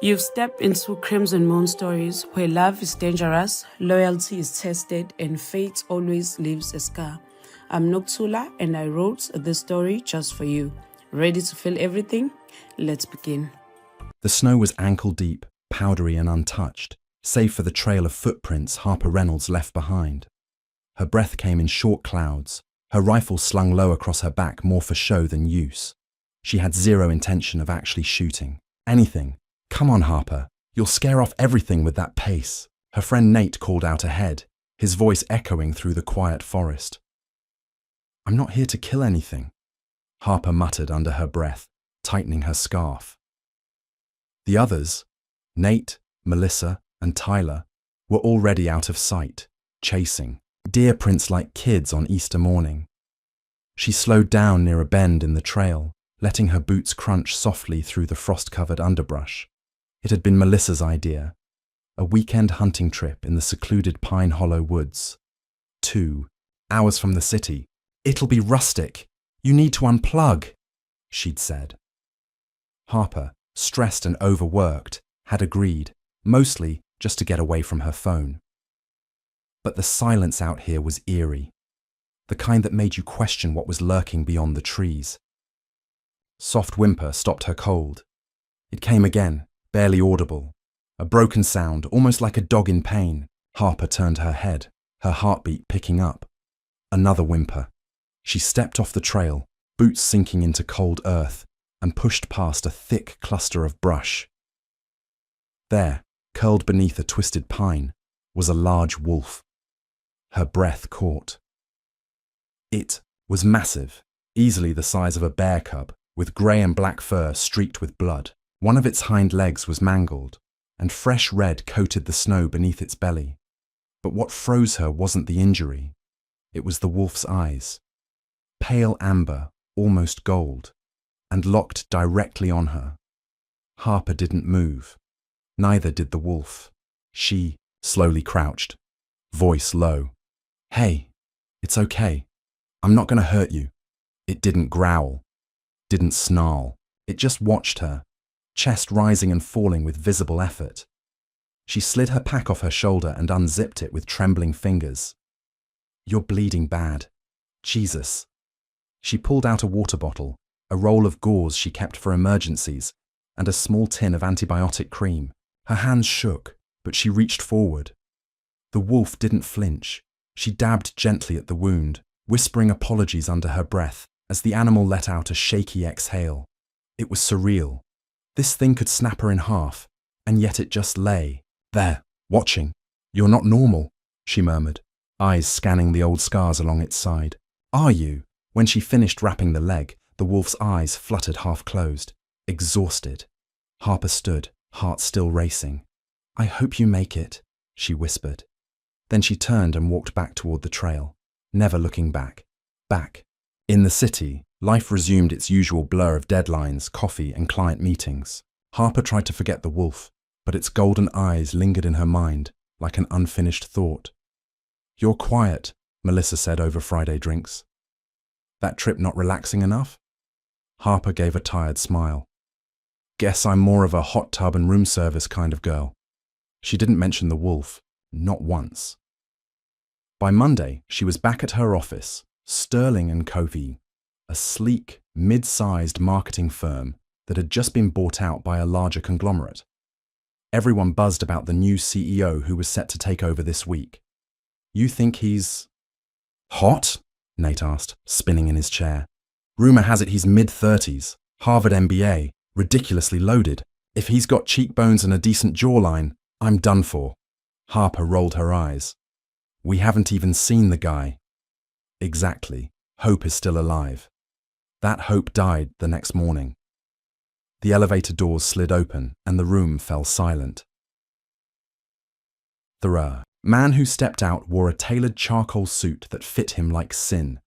You've stepped into Crimson Moon Stories, where love is dangerous, loyalty is tested, and fate always leaves a scar. I'm Noktula, and I wrote this story just for you. Ready to feel everything? Let's begin. The snow was ankle deep, powdery and untouched, save for the trail of footprints Harper Reynolds left behind. Her breath came in short clouds, her rifle slung low across her back more for show than use. She had zero intention of actually shooting. Anything. Come on, Harper. You'll scare off everything with that pace. Her friend Nate called out ahead, his voice echoing through the quiet forest. I'm not here to kill anything, Harper muttered under her breath, tightening her scarf. The others, Nate, Melissa, and Tyler, were already out of sight, chasing, deer prints like kids on Easter morning. She slowed down near a bend in the trail, letting her boots crunch softly through the frost-covered underbrush. It had been Melissa's idea, a weekend hunting trip in the secluded Pine Hollow woods. 2 hours from the city. It'll be rustic. You need to unplug, she'd said. Harper, stressed and overworked, had agreed, mostly just to get away from her phone. But the silence out here was eerie, the kind that made you question what was lurking beyond the trees. Soft whimper stopped her cold. It came again, barely audible. A broken sound, almost like a dog in pain. Harper turned her head, her heartbeat picking up. Another whimper. She stepped off the trail, boots sinking into cold earth, and pushed past a thick cluster of brush. There, curled beneath a twisted pine, was a large wolf. Her breath caught. It was massive, easily the size of a bear cub, with grey and black fur streaked with blood. One of its hind legs was mangled, and fresh red coated the snow beneath its belly. But what froze her wasn't the injury. It was the wolf's eyes. Pale amber, almost gold, and locked directly on her. Harper didn't move. Neither did the wolf. She slowly crouched, voice low. Hey, it's okay. I'm not going to hurt you. It didn't growl, didn't snarl. It just watched her, chest rising and falling with visible effort. She slid her pack off her shoulder and unzipped it with trembling fingers. You're bleeding bad. Jesus. She pulled out a water bottle, a roll of gauze she kept for emergencies, and a small tin of antibiotic cream. Her hands shook, but she reached forward. The wolf didn't flinch. She dabbed gently at the wound, whispering apologies under her breath as the animal let out a shaky exhale. It was surreal. This thing could snap her in half, and yet it just lay there, watching. You're not normal, she murmured, eyes scanning the old scars along its side. Are you? When she finished wrapping the leg, the wolf's eyes fluttered half-closed, exhausted. Harper stood, heart still racing. I hope you make it, she whispered. Then she turned and walked back toward the trail, never looking back. Back. In the city, life resumed its usual blur of deadlines, coffee, and client meetings. Harper tried to forget the wolf, but its golden eyes lingered in her mind like an unfinished thought. You're quiet, Melissa said over Friday drinks. That trip not relaxing enough? Harper gave a tired smile. Guess I'm more of a hot tub and room service kind of girl. She didn't mention the wolf, not once. By Monday, she was back at her office, Sterling and Covey, a sleek, mid-sized marketing firm that had just been bought out by a larger conglomerate. Everyone buzzed about the new CEO who was set to take over this week. You think he's hot? Nate asked, spinning in his chair. Rumor has it he's mid-30s, Harvard MBA, ridiculously loaded. If he's got cheekbones and a decent jawline, I'm done for. Harper rolled her eyes. We haven't even seen the guy. Exactly. Hope is still alive. That hope died the next morning. The elevator doors slid open and the room fell silent. The man who stepped out wore a tailored charcoal suit that fit him like sin.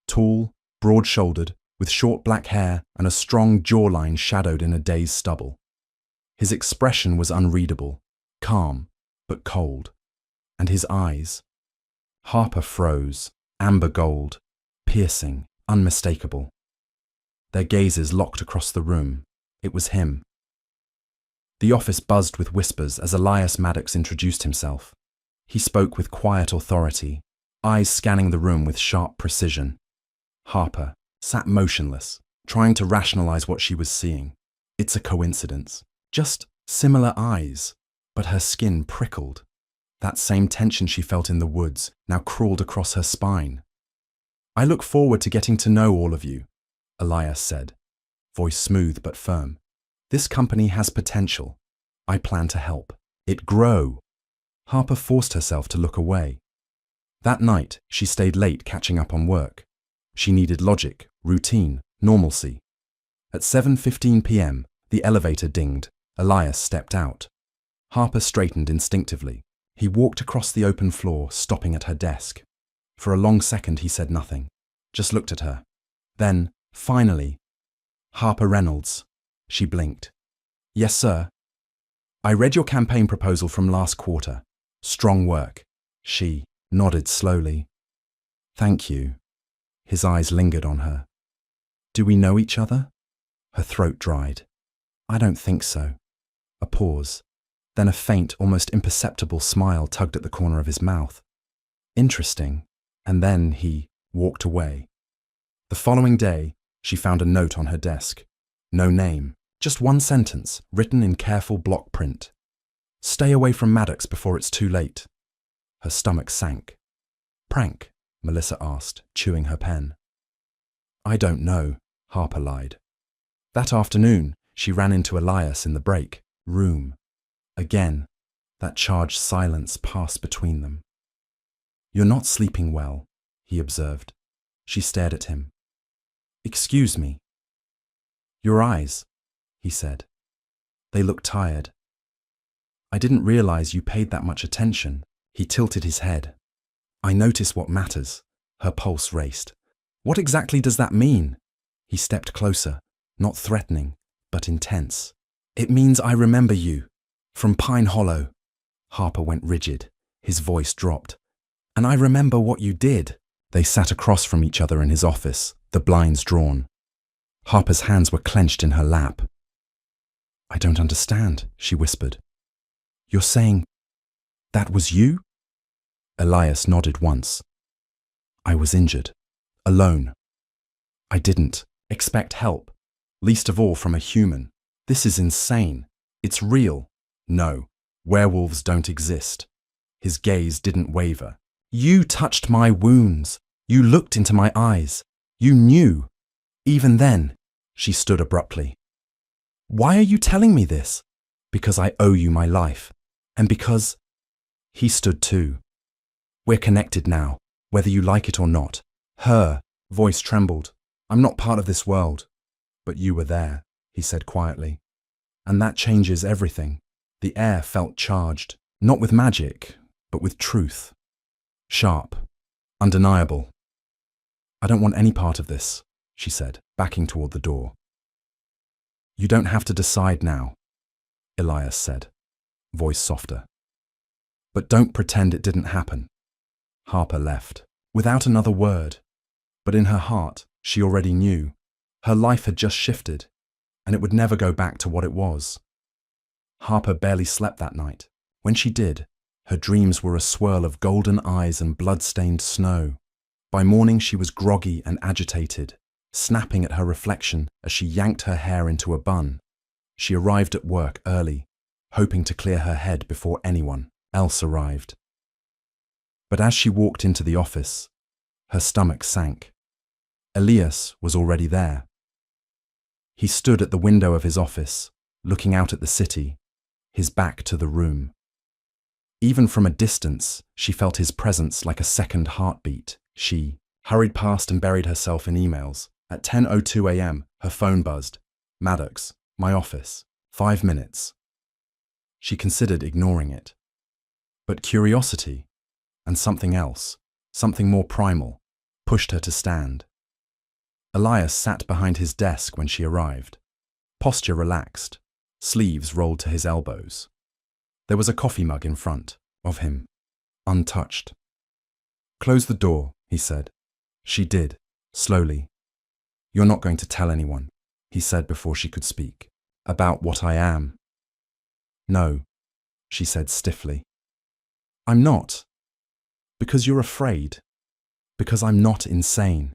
Tall, broad-shouldered, with short black hair and a strong jawline shadowed in a day's stubble. His expression was unreadable, calm, but cold. And his eyes. Harper froze, amber gold, piercing, unmistakable. Their gazes locked across the room. It was him. The office buzzed with whispers as Elias Maddox introduced himself. He spoke with quiet authority, eyes scanning the room with sharp precision. Harper sat motionless, trying to rationalize what she was seeing. It's a coincidence. Just similar eyes, but her skin prickled. That same tension she felt in the woods now crawled across her spine. "I look forward to getting to know all of you," Elias said, voice smooth but firm. "This company has potential. I plan to help it grow." Harper forced herself to look away. That night, she stayed late catching up on work. She needed logic, routine, normalcy. At 7:15 p.m., the elevator dinged. Elias stepped out. Harper straightened instinctively. He walked across the open floor, stopping at her desk. For a long second, he said nothing, just looked at her. Then, finally, "Harper Reynolds." She blinked. "Yes, sir." "I read your campaign proposal from last quarter. Strong work." She nodded slowly. "Thank you." His eyes lingered on her. "Do we know each other?" Her throat dried. "I don't think so." A pause. Then a faint, almost imperceptible smile tugged at the corner of his mouth. "Interesting." And then he walked away. The following day, she found a note on her desk. No name, just one sentence, written in careful block print. "Stay away from Maddox before it's too late." Her stomach sank. "Prank?" Melissa asked, chewing her pen. "I don't know," Harper lied. That afternoon, she ran into Elias in the break room. Again, that charged silence passed between them. "You're not sleeping well," he observed. She stared at him. "Excuse me." "Your eyes," he said. "They look tired." "I didn't realize you paid that much attention." He tilted his head. "I notice what matters." Her pulse raced. "What exactly does that mean?" He stepped closer, not threatening, but intense. "It means I remember you. From Pine Hollow." Harper went rigid. His voice dropped. "And I remember what you did." They sat across from each other in his office, the blinds drawn. Harper's hands were clenched in her lap. "I don't understand," she whispered. "You're saying that was you?" Elias nodded once. "I was injured. Alone. I didn't expect help, least of all from a human. This is insane. It's real. No, werewolves don't exist." His gaze didn't waver. "You touched my wounds. You looked into my eyes. You knew. Even then," she stood abruptly. "Why are you telling me this?" "Because I owe you my life. And because—" He stood too. "We're connected now, whether you like it or not." Her voice trembled. "I'm not part of this world. But you were there," he said quietly. "And that changes everything." The air felt charged, not with magic, but with truth. Sharp, undeniable. "I don't want any part of this," she said, backing toward the door. "You don't have to decide now," Elias said, voice softer. "But don't pretend it didn't happen." Harper left, without another word. But in her heart, she already knew. Her life had just shifted, and it would never go back to what it was. Harper barely slept that night. When she did, her dreams were a swirl of golden eyes and blood-stained snow. By morning she was groggy and agitated, snapping at her reflection as she yanked her hair into a bun. She arrived at work early, hoping to clear her head before anyone else arrived. But as she walked into the office, her stomach sank. Elias was already there. He stood at the window of his office, looking out at the city, his back to the room. Even from a distance, she felt his presence like a second heartbeat. She hurried past and buried herself in emails. At 10:02 a.m., her phone buzzed. "Maddox, my office. 5 minutes." She considered ignoring it. But curiosity, and something else, something more primal, pushed her to stand. Elias sat behind his desk when she arrived. Posture relaxed, sleeves rolled to his elbows. There was a coffee mug in front of him, untouched. "Close the door," he said. She did, slowly. "You're not going to tell anyone," he said before she could speak. "About what I am." No, she said stiffly. I'm not. Because you're afraid. Because I'm not insane.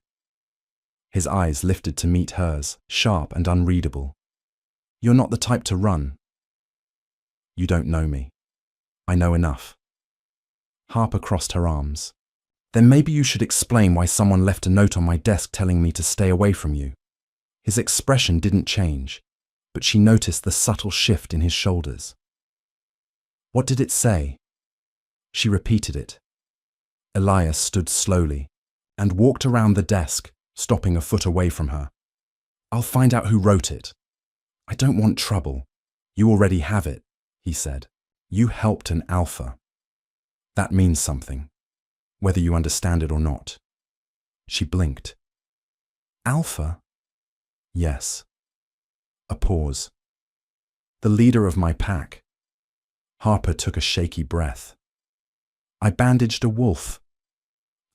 His eyes lifted to meet hers, sharp and unreadable. You're not the type to run. You don't know me. I know enough. Harper crossed her arms. Then maybe you should explain why someone left a note on my desk telling me to stay away from you. His expression didn't change, but she noticed the subtle shift in his shoulders. What did it say? She repeated it. Elias stood slowly and walked around the desk, stopping a foot away from her. I'll find out who wrote it. I don't want trouble. You already have it, he said. You helped an alpha. That means something, whether you understand it or not. She blinked. Alpha? Yes. A pause. The leader of my pack. Harper took a shaky breath. I bandaged a wolf.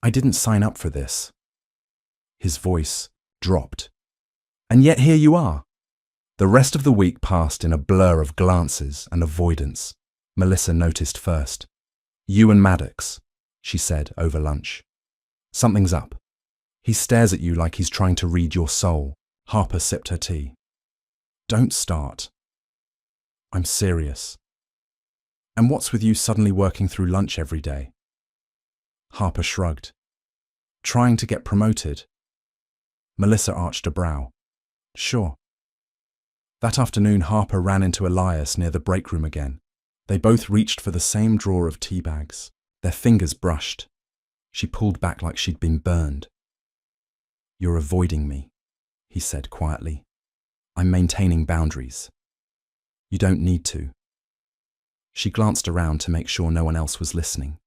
I didn't sign up for this. His voice dropped. And yet here you are. The rest of the week passed in a blur of glances and avoidance. Melissa noticed first. You and Maddox, she said over lunch. Something's up. He stares at you like he's trying to read your soul. Harper sipped her tea. Don't start. I'm serious. And what's with you suddenly working through lunch every day? Harper shrugged. Trying to get promoted. Melissa arched a brow. Sure. That afternoon, Harper ran into Elias near the break room again. They both reached for the same drawer of tea bags. Their fingers brushed. She pulled back like she'd been burned. You're avoiding me, he said quietly. I'm maintaining boundaries. You don't need to. She glanced around to make sure no one else was listening.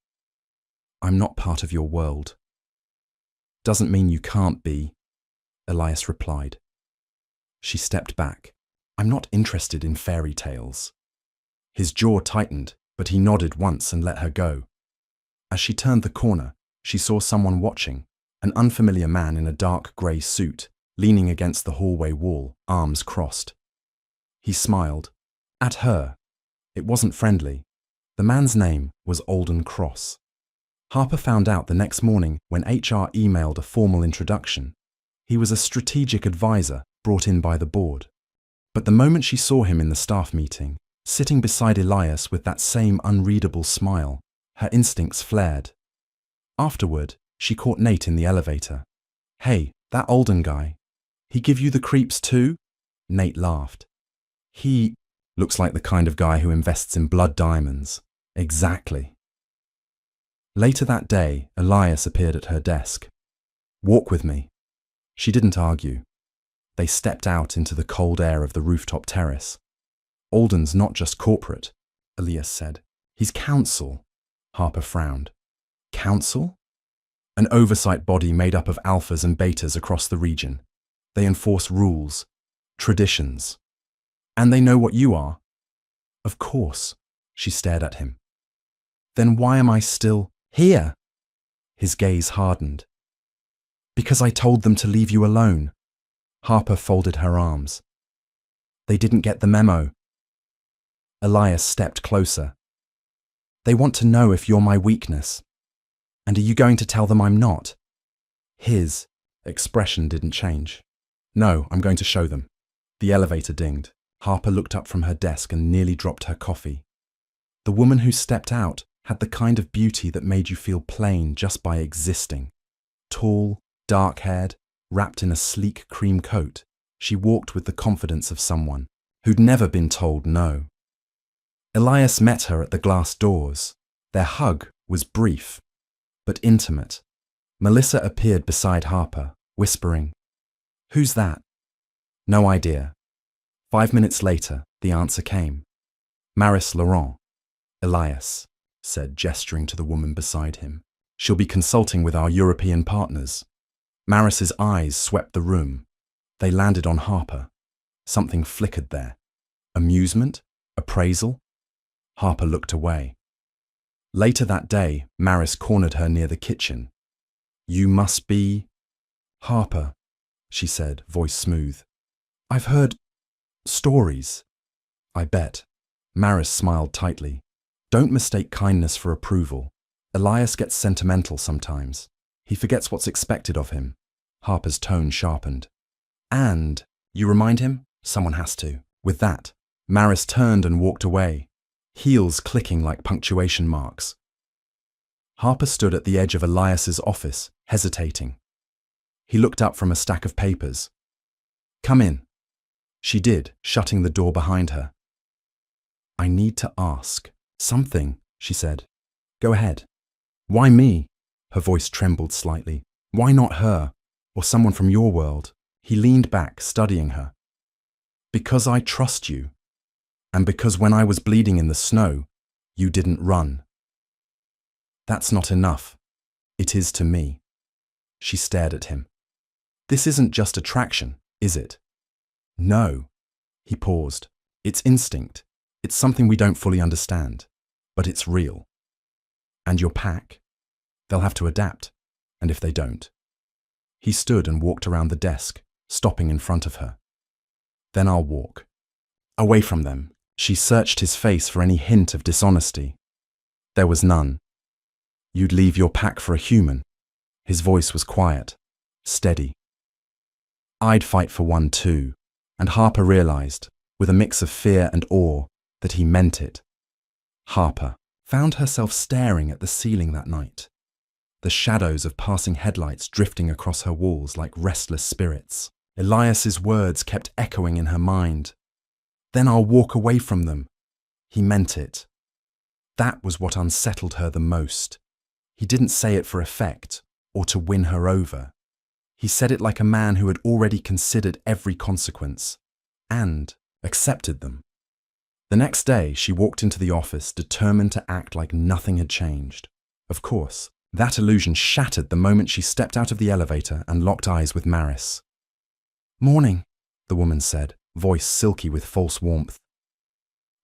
I'm not part of your world. Doesn't mean you can't be, Elias replied. She stepped back. I'm not interested in fairy tales. His jaw tightened, but he nodded once and let her go. As she turned the corner, she saw someone watching, an unfamiliar man in a dark grey suit, leaning against the hallway wall, arms crossed. He smiled. At her. It wasn't friendly. The man's name was Alden Cross. Harper found out the next morning when HR emailed a formal introduction. He was a strategic advisor brought in by the board. But the moment she saw him in the staff meeting, sitting beside Elias with that same unreadable smile, her instincts flared. Afterward, she caught Nate in the elevator. Hey, that Alden guy. He give you the creeps too? Nate laughed. He looks like the kind of guy who invests in blood diamonds. Exactly. Later that day, Elias appeared at her desk. Walk with me. She didn't argue. They stepped out into the cold air of the rooftop terrace. Alden's not just corporate, Elias said. He's council. Harper frowned. Council? An oversight body made up of alphas and betas across the region. They enforce rules, traditions. And they know what you are. Of course, she stared at him. Then why am I still here? His gaze hardened. Because I told them to leave you alone. Harper folded her arms. They didn't get the memo. Elias stepped closer. They want to know if you're my weakness. And are you going to tell them I'm not? His expression didn't change. No, I'm going to show them. The elevator dinged. Harper looked up from her desk and nearly dropped her coffee. The woman who stepped out had the kind of beauty that made you feel plain just by existing. Tall, dark-haired, wrapped in a sleek cream coat, she walked with the confidence of someone who'd never been told no. Elias met her at the glass doors. Their hug was brief, but intimate. Melissa appeared beside Harper, whispering, "Who's that?" No idea. 5 minutes later, the answer came. Maris Laurent. Elias said, gesturing to the woman beside him. She'll be consulting with our European partners. Maris's eyes swept the room. They landed on Harper. Something flickered there. Amusement? Appraisal? Harper looked away. Later that day, Maris cornered her near the kitchen. You must be... Harper, she said, voice smooth. I've heard stories. I bet, Maris smiled tightly. Don't mistake kindness for approval. Elias gets sentimental sometimes. He forgets what's expected of him. Harper's tone sharpened. And you remind him? Someone has to. With that, Maris turned and walked away, heels clicking like punctuation marks. Harper stood at the edge of Elias's office, hesitating. He looked up from a stack of papers. Come in. She did, shutting the door behind her. I need to ask. Something, she said. Go ahead. Why me? Her voice trembled slightly. Why not her? Or someone from your world? He leaned back, studying her. Because I trust you. And because when I was bleeding in the snow, you didn't run. That's not enough. It is to me. She stared at him. This isn't just attraction, is it? No. He paused. It's instinct. It's something we don't fully understand, but it's real. And your pack? They'll have to adapt, and if they don't. He stood and walked around the desk, stopping in front of her. Then I'll walk. Away from them. She searched his face for any hint of dishonesty. There was none. You'd leave your pack for a human. His voice was quiet, steady. I'd fight for one too, and Harper realized, with a mix of fear and awe, that he meant it. Harper found herself staring at the ceiling that night, the shadows of passing headlights drifting across her walls like restless spirits. Elias's words kept echoing in her mind. Then I'll walk away from them. He meant it. That was what unsettled her the most. He didn't say it for effect or to win her over. He said it like a man who had already considered every consequence and accepted them. The next day, she walked into the office determined to act like nothing had changed. Of course, that illusion shattered the moment she stepped out of the elevator and locked eyes with Maris. Morning, the woman said, voice silky with false warmth.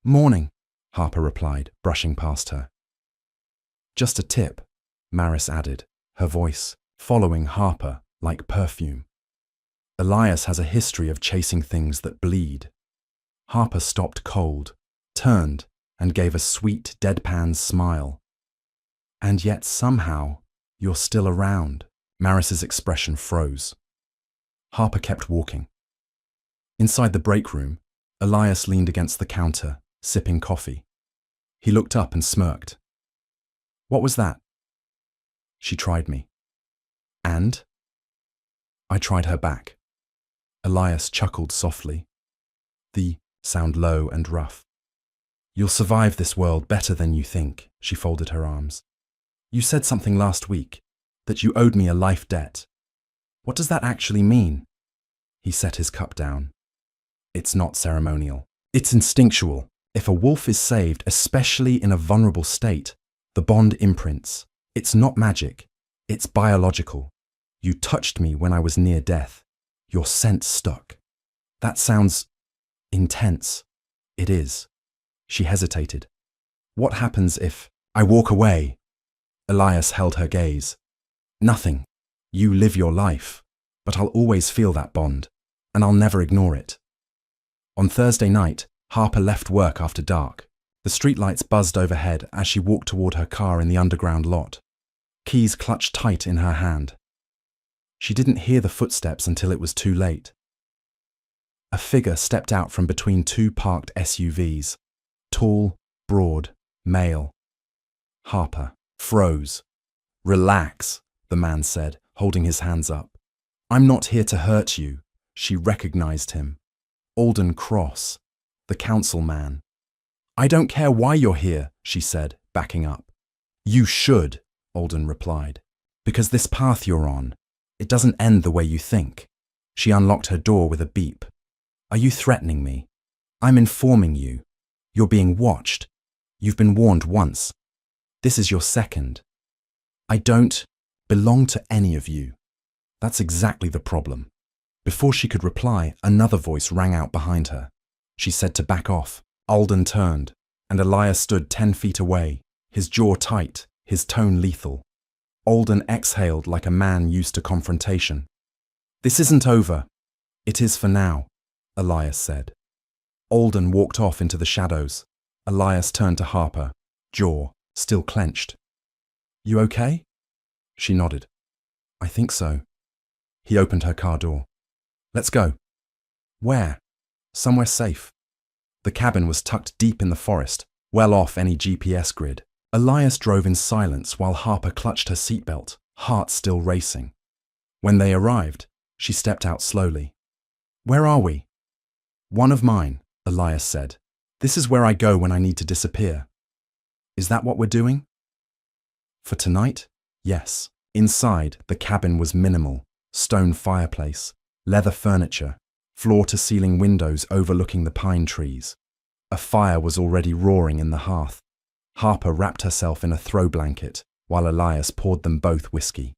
Morning, Harper replied, brushing past her. Just a tip, Maris added, her voice following Harper like perfume. Elias has a history of chasing things that bleed. Harper stopped cold, turned, and gave a sweet, deadpan smile. And yet somehow, you're still around. Maris's expression froze. Harper kept walking. Inside the break room, Elias leaned against the counter, sipping coffee. He looked up and smirked. What was that? She tried me. And? I tried her back. Elias chuckled softly. The sound low and rough. You'll survive this world better than you think, she folded her arms. You said something last week, that you owed me a life debt. What does that actually mean? He set his cup down. It's not ceremonial. It's instinctual. If a wolf is saved, especially in a vulnerable state, the bond imprints. It's not magic. It's biological. You touched me when I was near death. Your scent stuck. That sounds intense. It is. She hesitated. What happens if I walk away? Elias held her gaze. Nothing. You live your life. But I'll always feel that bond, and I'll never ignore it. On Thursday night, Harper left work after dark. The streetlights buzzed overhead as she walked toward her car in the underground lot. Keys clutched tight in her hand. She didn't hear the footsteps until it was too late. A figure stepped out from between two parked SUVs. Tall, broad, male. Harper froze. Relax, the man said, holding his hands up. I'm not here to hurt you. She recognized him. Alden Cross, the council man. I don't care why you're here, she said, backing up. You should, Alden replied, because this path you're on, it doesn't end the way you think. She unlocked her door with a beep. Are you threatening me? I'm informing you. You're being watched. You've been warned once. This is your second. I don't belong to any of you. That's exactly the problem. Before she could reply, another voice rang out behind her. She said to back off. Alden turned, and Elias stood 10 feet away, his jaw tight, his tone lethal. Alden exhaled like a man used to confrontation. This isn't over. It is for now, Elias said. Alden walked off into the shadows, Elias turned to Harper, jaw still clenched. You okay? She nodded. I think so. He opened her car door. Let's go. Where? Somewhere safe. The cabin was tucked deep in the forest, well off any GPS grid. Elias drove in silence while Harper clutched her seatbelt, heart still racing. When they arrived, she stepped out slowly. Where are we? One of mine, Elias said. This is where I go when I need to disappear. Is that what we're doing? For tonight, yes. Inside, the cabin was minimal. Stone fireplace, leather furniture, floor-to-ceiling windows overlooking the pine trees. A fire was already roaring in the hearth. Harper wrapped herself in a throw blanket, while Elias poured them both whiskey.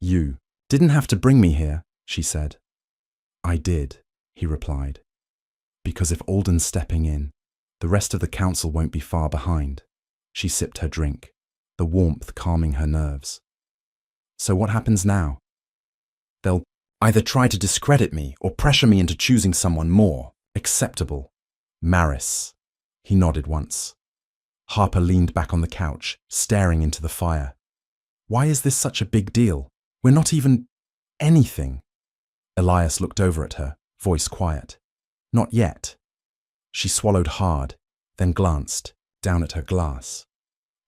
You didn't have to bring me here, she said. I did, he replied. Because if Alden's stepping in, the rest of the council won't be far behind. She sipped her drink, the warmth calming her nerves. So what happens now? They'll either try to discredit me or pressure me into choosing someone more acceptable. Maris. He nodded once. Harper leaned back on the couch, staring into the fire. Why is this such a big deal? We're not even anything. Elias looked over at her, voice quiet. Not yet. She swallowed hard, then glanced down at her glass.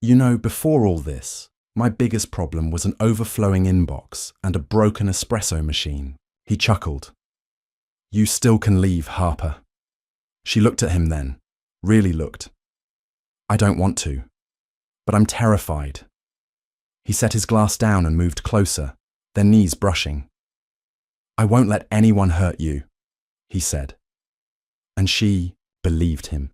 You know, before all this, my biggest problem was an overflowing inbox and a broken espresso machine. He chuckled. You still can leave, Harper. She looked at him then, really looked. I don't want to, but I'm terrified. He set his glass down and moved closer, their knees brushing. I won't let anyone hurt you, he said. And she believed him.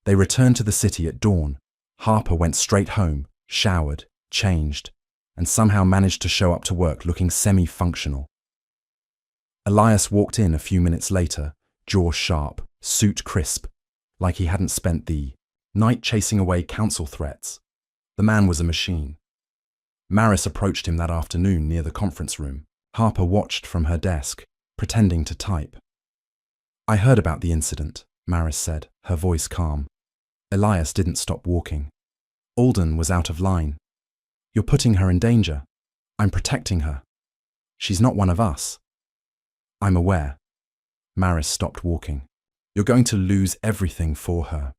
They returned to the city at dawn. Harper went straight home, showered, changed, and somehow managed to show up to work looking semi-functional. Elias walked in a few minutes later, jaw sharp, suit crisp, like he hadn't spent the night chasing away council threats. The man was a machine. Maris approached him that afternoon near the conference room. Harper watched from her desk, pretending to type. I heard about the incident, Maris said, her voice calm. Elias didn't stop walking. Alden was out of line. You're putting her in danger. I'm protecting her. She's not one of us. I'm aware. Maris stopped walking. You're going to lose everything for her.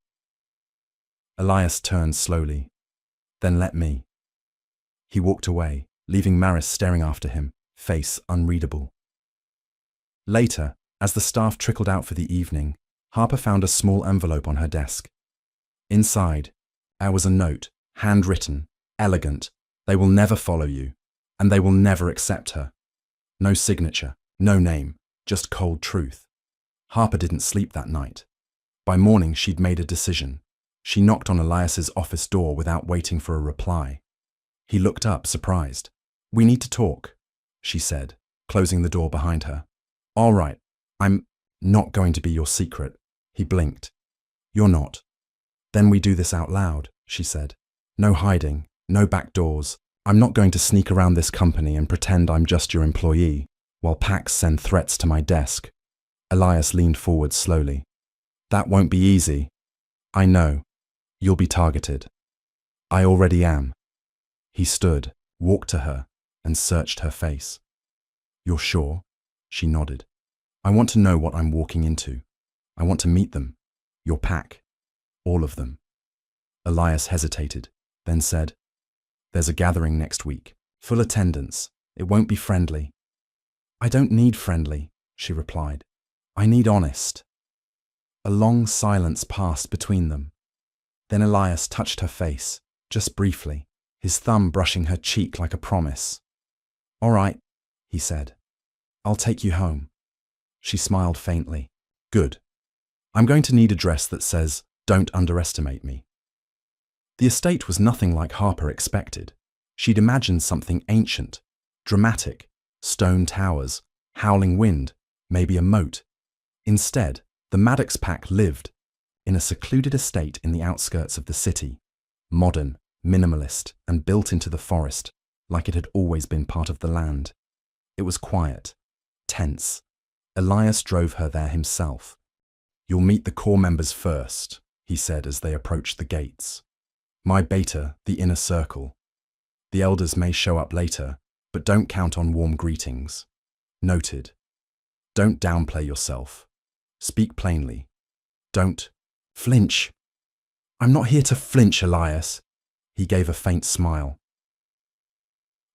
Elias turned slowly. Then let me. He walked away, leaving Maris staring after him, face unreadable. Later, as the staff trickled out for the evening, Harper found a small envelope on her desk. Inside, there was a note, handwritten, elegant. They will never follow you, and they will never accept her. No signature, no name, just cold truth. Harper didn't sleep that night. By morning, she'd made a decision. She knocked on Elias's office door without waiting for a reply. He looked up, surprised. We need to talk, she said, closing the door behind her. All right, I'm not going to be your secret. He blinked. You're not. Then we do this out loud, she said. No hiding, no back doors. I'm not going to sneak around this company and pretend I'm just your employee, while packs send threats to my desk. Elias leaned forward slowly. That won't be easy. I know. You'll be targeted. I already am. He stood, walked to her, and searched her face. You're sure? She nodded. I want to know what I'm walking into. I want to meet them. Your pack. All of them. Elias hesitated, then said, There's a gathering next week. Full attendance. It won't be friendly. I don't need friendly, she replied. I need honest. A long silence passed between them. Then Elias touched her face, just briefly, his thumb brushing her cheek like a promise. All right, he said. I'll take you home. She smiled faintly. Good. I'm going to need a dress that says, Don't underestimate me. The estate was nothing like Harper expected. She'd imagined something ancient, dramatic, stone towers, howling wind, maybe a moat. Instead, the Maddox pack lived in a secluded estate in the outskirts of the city, modern, minimalist, and built into the forest, like it had always been part of the land. It was quiet, tense. Elias drove her there himself. You'll meet the core members first, he said as they approached the gates. My beta, the inner circle. The elders may show up later, but don't count on warm greetings. Noted. Don't downplay yourself. Speak plainly. Don't flinch. I'm not here to flinch, Elias. He gave a faint smile.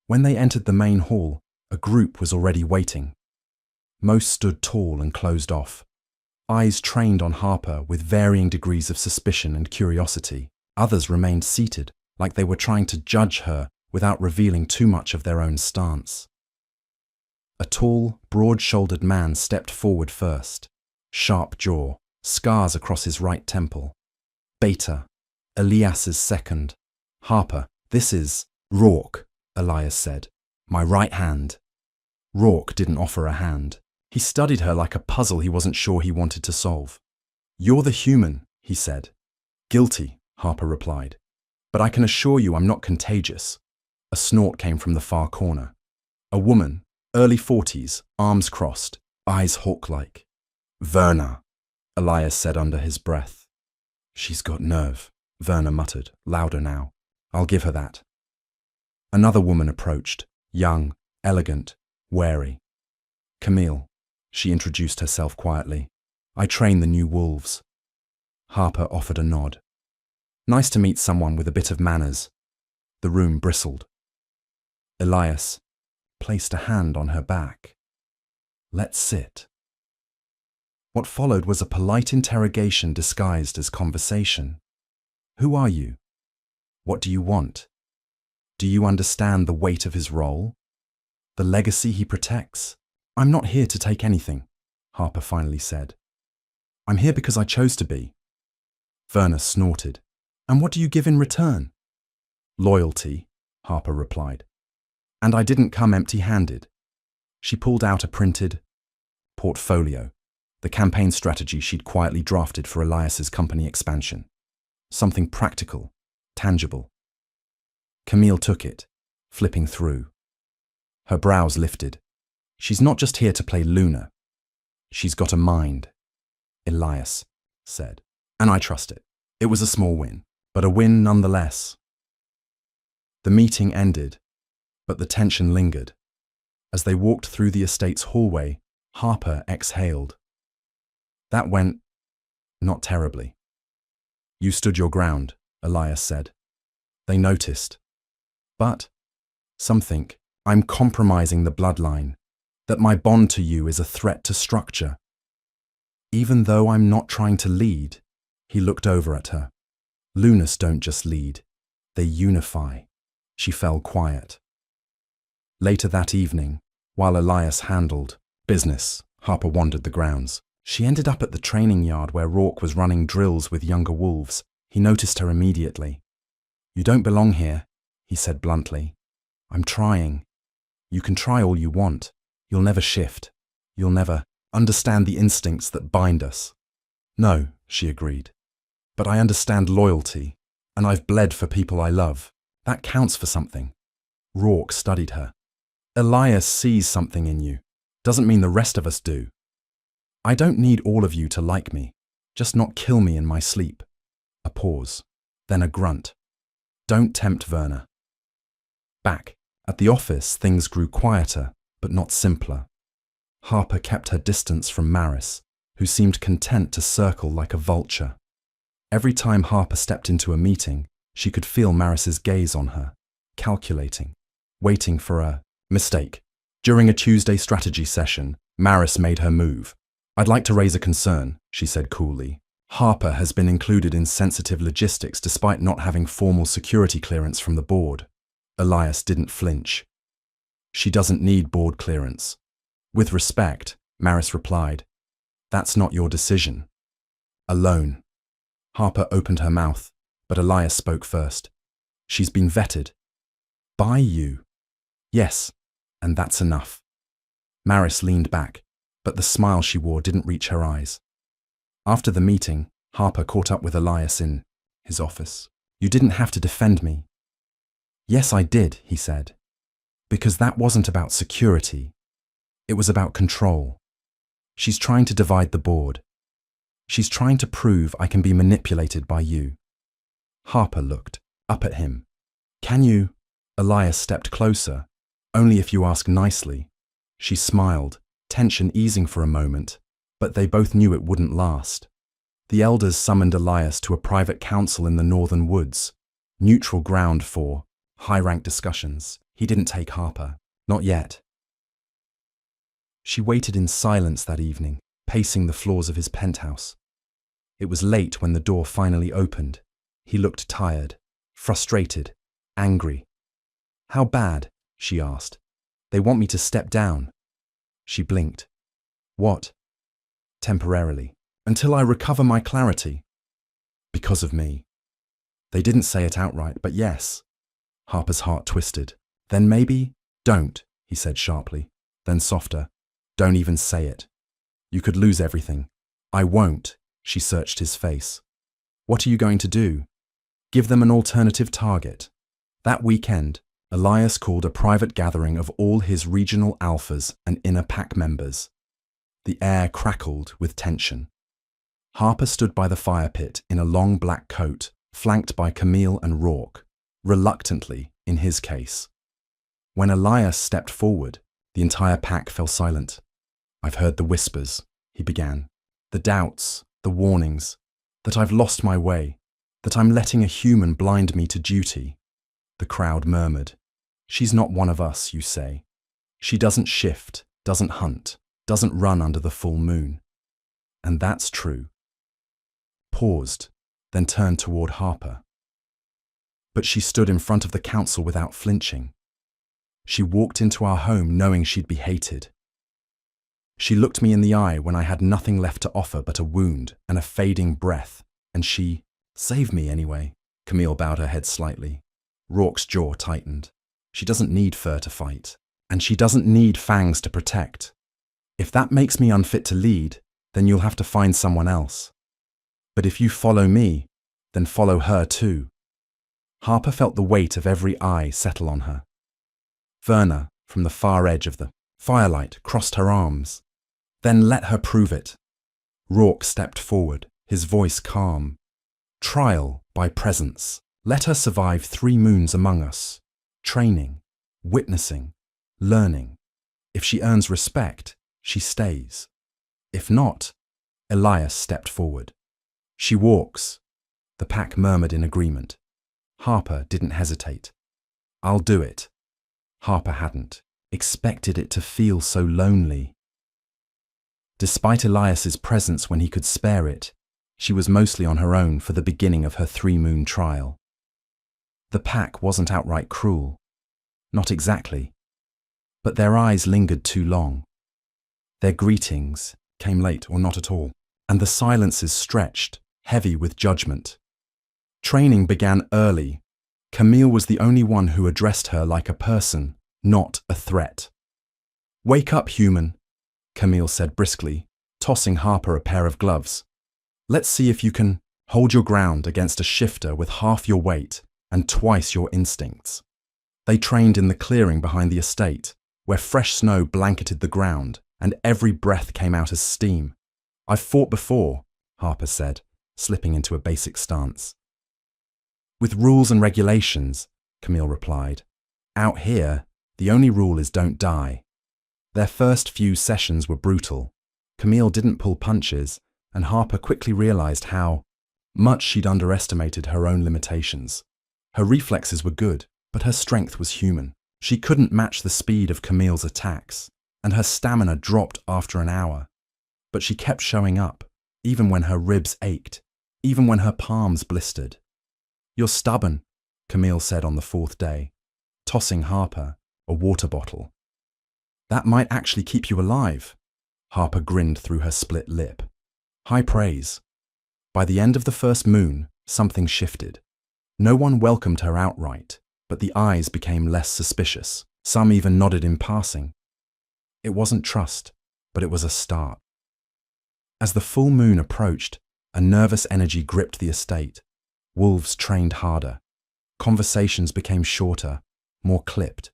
When they entered the main hall, a group was already waiting. Most stood tall and closed off, eyes trained on Harper with varying degrees of suspicion and curiosity. Others remained seated, like they were trying to judge her without revealing too much of their own stance. A tall, broad-shouldered man stepped forward first, sharp jaw, scars across his right temple. Beta, Elias's second. Harper, this is Rourke, Elias said. My right hand. Rourke didn't offer a hand. He studied her like a puzzle he wasn't sure he wanted to solve. You're the human, he said. Guilty, Harper replied. But I can assure you I'm not contagious. A snort came from the far corner. A woman, early 40s, arms crossed, eyes hawk-like. Werner, Elias said under his breath. She's got nerve, Werner muttered, louder now. I'll give her that. Another woman approached, young, elegant, wary. Camille, she introduced herself quietly. I train the new wolves. Harper offered a nod. Nice to meet someone with a bit of manners. The room bristled. Elias placed a hand on her back. Let's sit. What followed was a polite interrogation disguised as conversation. Who are you? What do you want? Do you understand the weight of his role? The legacy he protects? I'm not here to take anything, Harper finally said. I'm here because I chose to be. Werner snorted. And what do you give in return? Loyalty, Harper replied. And I didn't come empty-handed. She pulled out a printed portfolio, the campaign strategy she'd quietly drafted for Elias's company expansion. Something practical, tangible. Camille took it, flipping through. Her brows lifted. She's not just here to play Luna. She's got a mind, Elias said. And I trust it. It was a small win, but a win nonetheless. The meeting ended, but the tension lingered. As they walked through the estate's hallway, Harper exhaled. That went not terribly. You stood your ground, Elias said. They noticed. But some think I'm compromising the bloodline, that my bond to you is a threat to structure. Even though I'm not trying to lead, he looked over at her. Lunas don't just lead, they unify. She fell quiet. Later that evening, while Elias handled business, Harper wandered the grounds. She ended up at the training yard where Rourke was running drills with younger wolves. He noticed her immediately. You don't belong here, he said bluntly. I'm trying. You can try all you want. You'll never shift. You'll never understand the instincts that bind us. No, she agreed. But I understand loyalty, and I've bled for people I love. That counts for something. Rourke studied her. Elias sees something in you. Doesn't mean the rest of us do. I don't need all of you to like me. Just not kill me in my sleep. A pause, then a grunt. Don't tempt Werner. Back at the office, things grew quieter, but not simpler. Harper kept her distance from Maris, who seemed content to circle like a vulture. Every time Harper stepped into a meeting, she could feel Maris's gaze on her, calculating, waiting for a mistake. During a Tuesday strategy session, Maris made her move. I'd like to raise a concern, she said coolly. Harper has been included in sensitive logistics despite not having formal security clearance from the board. Elias didn't flinch. She doesn't need board clearance. With respect, Maris replied, that's not your decision. Alone. Harper opened her mouth, but Elias spoke first. She's been vetted. By you. Yes, and that's enough. Maris leaned back, but the smile she wore didn't reach her eyes. After the meeting, Harper caught up with Elias in his office. You didn't have to defend me. Yes, I did, he said. Because that wasn't about security. It was about control. She's trying to divide the board. She's trying to prove I can be manipulated by you. Harper looked up at him. Can you? Elias stepped closer. Only if you ask nicely. She smiled, tension easing for a moment, but they both knew it wouldn't last. The elders summoned Elias to a private council in the northern woods, neutral ground for high-rank discussions. He didn't take Harper. Not yet. She waited in silence that evening, pacing the floors of his penthouse. It was late when the door finally opened. He looked tired, frustrated, angry. How bad? She asked. They want me to step down. She blinked. What? Temporarily. Until I recover my clarity. Because of me. They didn't say it outright, but yes. Harper's heart twisted. Then maybe, don't, he said sharply. Then softer. Don't even say it. You could lose everything. I won't, she searched his face. What are you going to do? Give them an alternative target. That weekend, Elias called a private gathering of all his regional alphas and inner pack members. The air crackled with tension. Harper stood by the fire pit in a long black coat, flanked by Camille and Rourke, reluctantly, in his case. When Elias stepped forward, the entire pack fell silent. I've heard the whispers, he began. The doubts, the warnings, that I've lost my way, that I'm letting a human blind me to duty. The crowd murmured. She's not one of us, you say. She doesn't shift, doesn't hunt, doesn't run under the full moon. And that's true. Paused, then turned toward Harper. But she stood in front of the council without flinching. She walked into our home knowing she'd be hated. She looked me in the eye when I had nothing left to offer but a wound and a fading breath, and she saved me anyway. Camille bowed her head slightly. Rourke's jaw tightened. She doesn't need fur to fight, and she doesn't need fangs to protect. If that makes me unfit to lead, then you'll have to find someone else. But if you follow me, then follow her too. Harper felt the weight of every eye settle on her. Verna, from the far edge of the firelight, crossed her arms. Then let her prove it. Rourke stepped forward, his voice calm. Trial by presence. Let her survive 3 moons among us. Training, witnessing, learning. If she earns respect, she stays. If not, Elias stepped forward. She walks. The pack murmured in agreement. Harper didn't hesitate. I'll do it. Harper hadn't expected it to feel so lonely. Despite Elias's presence when he could spare it, she was mostly on her own for the beginning of her 3-moon trial. The pack wasn't outright cruel. Not exactly. But their eyes lingered too long. Their greetings came late or not at all, and the silences stretched, heavy with judgment. Training began early. Camille was the only one who addressed her like a person, not a threat. Wake up, human, Camille said briskly, tossing Harper a pair of gloves. Let's see if you can hold your ground against a shifter with half your weight and twice your instincts. They trained in the clearing behind the estate, where fresh snow blanketed the ground and every breath came out as steam. I've fought before, Harper said, slipping into a basic stance. With rules and regulations, Camille replied. Out here, the only rule is don't die. Their first few sessions were brutal. Camille didn't pull punches, and Harper quickly realized how much she'd underestimated her own limitations. Her reflexes were good, but her strength was human. She couldn't match the speed of Camille's attacks, and her stamina dropped after an hour. But she kept showing up, even when her ribs ached, even when her palms blistered. You're stubborn, Camille said on the 4th day, tossing Harper a water bottle. That might actually keep you alive. Harper grinned through her split lip. High praise. By the end of the 1st moon, something shifted. No one welcomed her outright, but the eyes became less suspicious. Some even nodded in passing. It wasn't trust, but it was a start. As the full moon approached, a nervous energy gripped the estate. Wolves trained harder. Conversations became shorter, more clipped.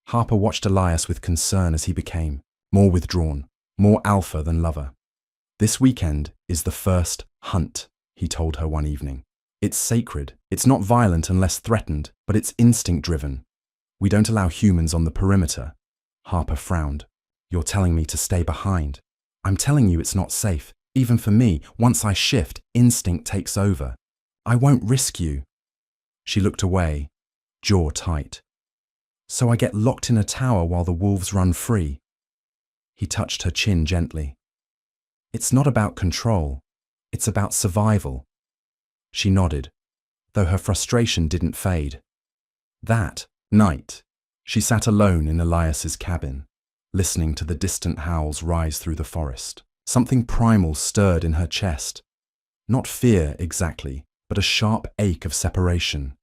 Harper watched Elias with concern as he became more withdrawn, more alpha than lover. This weekend is the first hunt, he told her one evening. It's sacred. It's not violent unless threatened, but it's instinct-driven. We don't allow humans on the perimeter. Harper frowned. You're telling me to stay behind. I'm telling you it's not safe. Even for me, once I shift, instinct takes over. I won't risk you. She looked away, jaw tight. So I get locked in a tower while the wolves run free. He touched her chin gently. It's not about control. It's about survival. She nodded, though her frustration didn't fade. That night, she sat alone in Elias's cabin, listening to the distant howls rise through the forest. Something primal stirred in her chest. Not fear exactly, but a sharp ache of separation.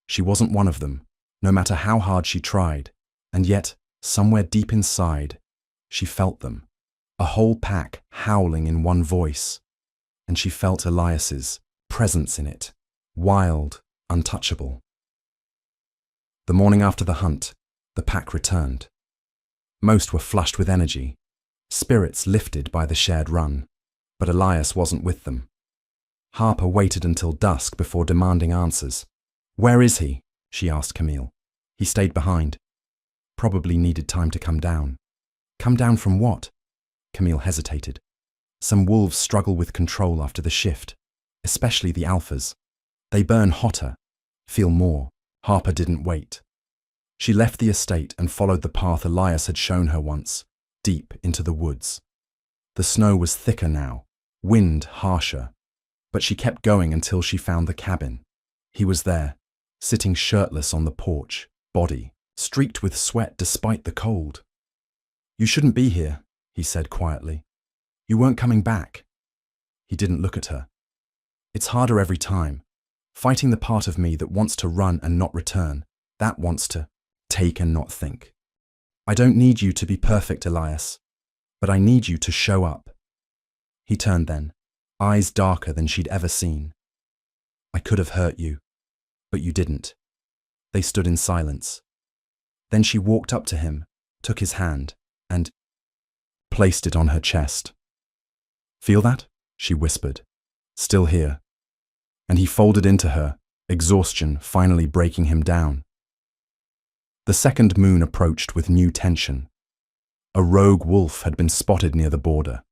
She wasn't one of them, no matter how hard she tried, and yet, somewhere deep inside, she felt them. A whole pack howling in one voice, and she felt Elias's presence in it, wild, untouchable. The morning after the hunt, the pack returned. Most were flushed with energy, spirits lifted by the shared run, but Elias wasn't with them. Harper waited until dusk before demanding answers. Where is he? She asked Camille. He stayed behind. Probably needed time to come down. Come down from what? Camille hesitated. Some wolves struggle with control after the shift, especially the alphas. They burn hotter, feel more. Harper didn't wait. She left the estate and followed the path Elias had shown her once, deep into the woods. The snow was thicker now, wind harsher, but she kept going until she found the cabin. He was there, sitting shirtless on the porch, body streaked with sweat despite the cold. You shouldn't be here, he said quietly. You weren't coming back. He didn't look at her. It's harder every time. Fighting the part of me that wants to run and not return, that wants to take and not think. I don't need you to be perfect, Elias, but I need you to show up. He turned then, eyes darker than she'd ever seen. I could have hurt you, but you didn't. They stood in silence. Then she walked up to him, took his hand, and placed it on her chest. Feel that? She whispered. Still here. And he folded into her, exhaustion finally breaking him down. The second moon approached with new tension. A rogue wolf had been spotted near the border.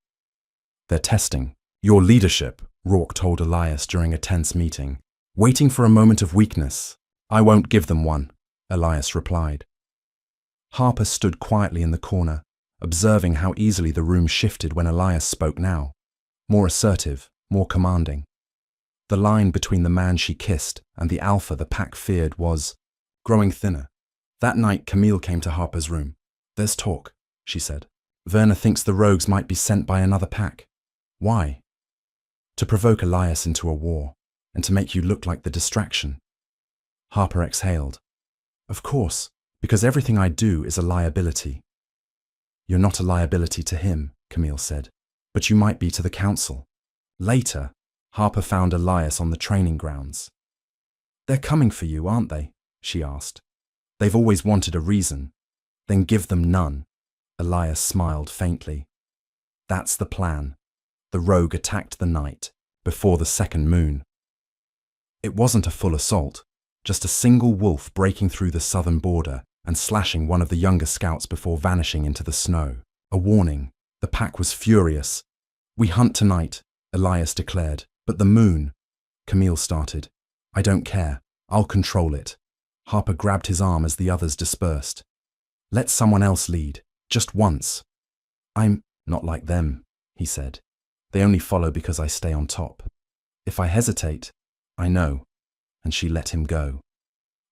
They're testing your leadership, Rourke told Elias during a tense meeting. Waiting for a moment of weakness. I won't give them one, Elias replied. Harper stood quietly in the corner, observing how easily the room shifted when Elias spoke now. More assertive, more commanding. The line between the man she kissed and the alpha the pack feared was growing thinner. That night, Camille came to Harper's room. There's talk, she said. Werner thinks the rogues might be sent by another pack. Why? To provoke Elias into a war, and to make you look like the distraction. Harper exhaled. Of course, because everything I do is a liability. You're not a liability to him, Camille said, but you might be to the council. Later, Harper found Elias on the training grounds. They're coming for you, aren't they? She asked. They've always wanted a reason. Then give them none. Elias smiled faintly. That's the plan. The rogue attacked the night, before the second moon. It wasn't a full assault, just a single wolf breaking through the southern border and slashing one of the younger scouts before vanishing into the snow. A warning. The pack was furious. We hunt tonight, Elias declared, but the moon. Camille started. I don't care. I'll control it. Harper grabbed his arm as the others dispersed. Let someone else lead, just once. I'm not like them, he said. They only follow because I stay on top. If I hesitate, I know. And she let him go.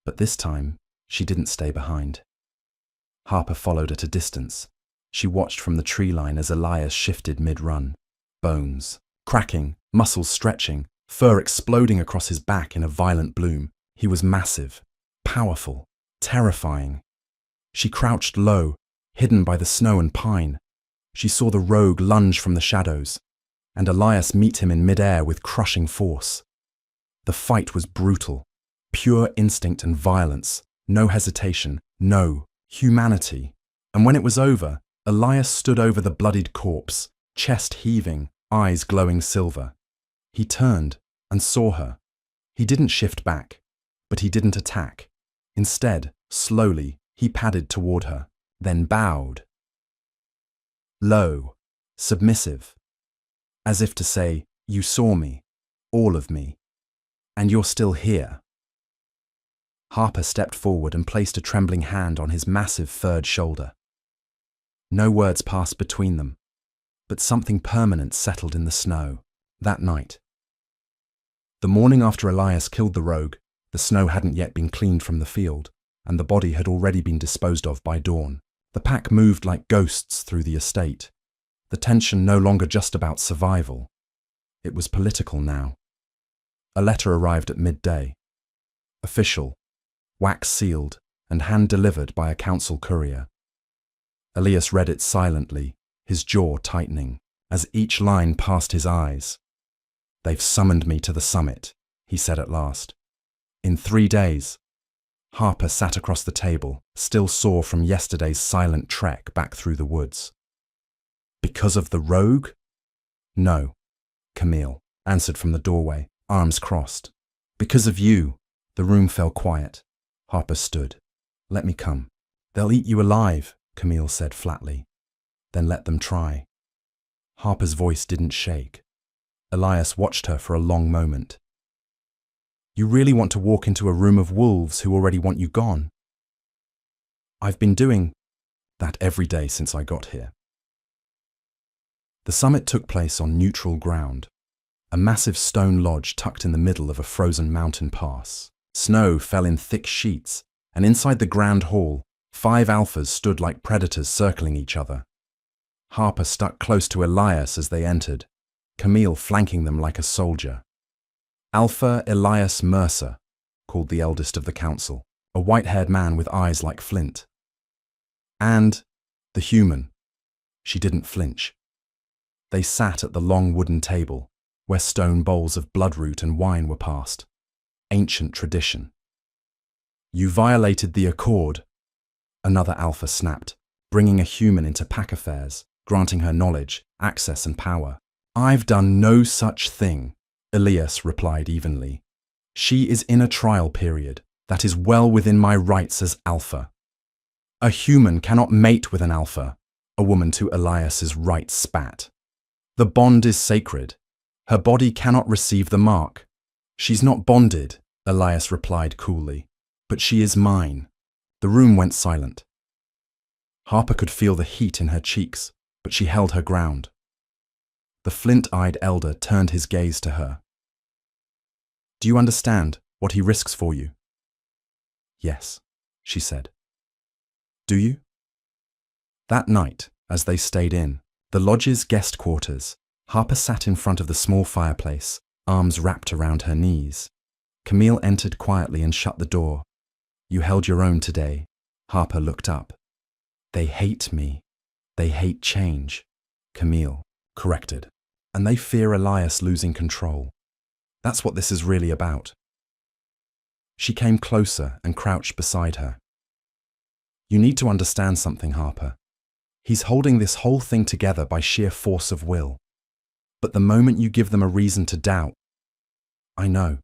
But this time, she didn't stay behind. Harper followed at a distance. She watched from the tree line as Elias shifted mid-run. Bones cracking, muscles stretching, fur exploding across his back in a violent bloom. He was massive, powerful, terrifying. She crouched low, hidden by the snow and pine. She saw the rogue lunge from the shadows, and Elias meet him in mid-air with crushing force. The fight was brutal, pure instinct and violence, no hesitation, no humanity. And when it was over, Elias stood over the bloodied corpse, chest heaving, eyes glowing silver. He turned and saw her. He didn't shift back, but he didn't attack. Instead, slowly, he padded toward her, then bowed. Low, submissive, as if to say, "You saw me, all of me, and you're still here." Harper stepped forward and placed a trembling hand on his massive furred shoulder. No words passed between them, but something permanent settled in the snow that night. The morning after Elias killed the rogue, the snow hadn't yet been cleaned from the field, and the body had already been disposed of by dawn. The pack moved like ghosts through the estate. The tension no longer just about survival. It was political now. A letter arrived at midday. Official, wax-sealed, and hand-delivered by a council courier. Elias read it silently, his jaw tightening, as each line passed his eyes. "They've summoned me to the summit," he said at last. "In 3 days." Harper sat across the table, still sore from yesterday's silent trek back through the woods. "Because of the rogue?" "No," Camille answered from the doorway, arms crossed. "Because of you." The room fell quiet. Harper stood. "Let me come." "They'll eat you alive," Camille said flatly. "Then let them try." Harper's voice didn't shake. Elias watched her for a long moment. "You really want to walk into a room of wolves who already want you gone?" "I've been doing that every day since I got here." The summit took place on neutral ground, a massive stone lodge tucked in the middle of a frozen mountain pass. Snow fell in thick sheets, and inside the grand hall, 5 alphas stood like predators circling each other. Harper stuck close to Elias as they entered, Camille flanking them like a soldier. "Alpha Elias Mercer," called the eldest of the council, a white-haired man with eyes like flint. "And the human." She didn't flinch. They sat at the long wooden table, where stone bowls of bloodroot and wine were passed. Ancient tradition. "You violated the accord," another alpha snapped, bringing a human into pack affairs, granting her knowledge, access and power. "I've done no such thing," Elias replied evenly. "She is in a trial period. That is well within my rights as alpha." "A human cannot mate with an alpha," a woman to Elias's right spat. "The bond is sacred. Her body cannot receive the mark." "She's not bonded," Elias replied coolly, "but she is mine." The room went silent. Harper could feel the heat in her cheeks, but she held her ground. The flint-eyed elder turned his gaze to her. "Do you understand what he risks for you?" "Yes," she said. "Do you?" That night, as they stayed in, the lodge's guest quarters, Harper sat in front of the small fireplace, arms wrapped around her knees. Camille entered quietly and shut the door. "You held your own today." Harper looked up. "They hate me. They hate change," Camille corrected. "And they fear Elias losing control. That's what this is really about." She came closer and crouched beside her. "You need to understand something, Harper. He's holding this whole thing together by sheer force of will. But the moment you give them a reason to doubt..." "I know."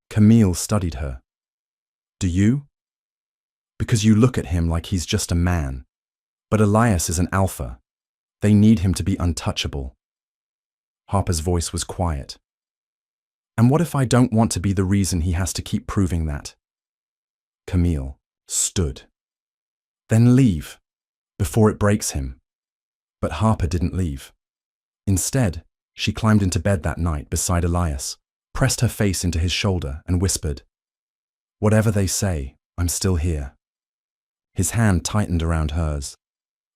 Camille studied her. "Do you?" "Because you look at him like he's just a man. But Elias is an alpha. They need him to be untouchable." Harper's voice was quiet. "And what if I don't want to be the reason he has to keep proving that?" Camille stood. "Then leave, before it breaks him." But Harper didn't leave. Instead, she climbed into bed that night beside Elias, pressed her face into his shoulder and whispered, "Whatever they say, I'm still here." His hand tightened around hers,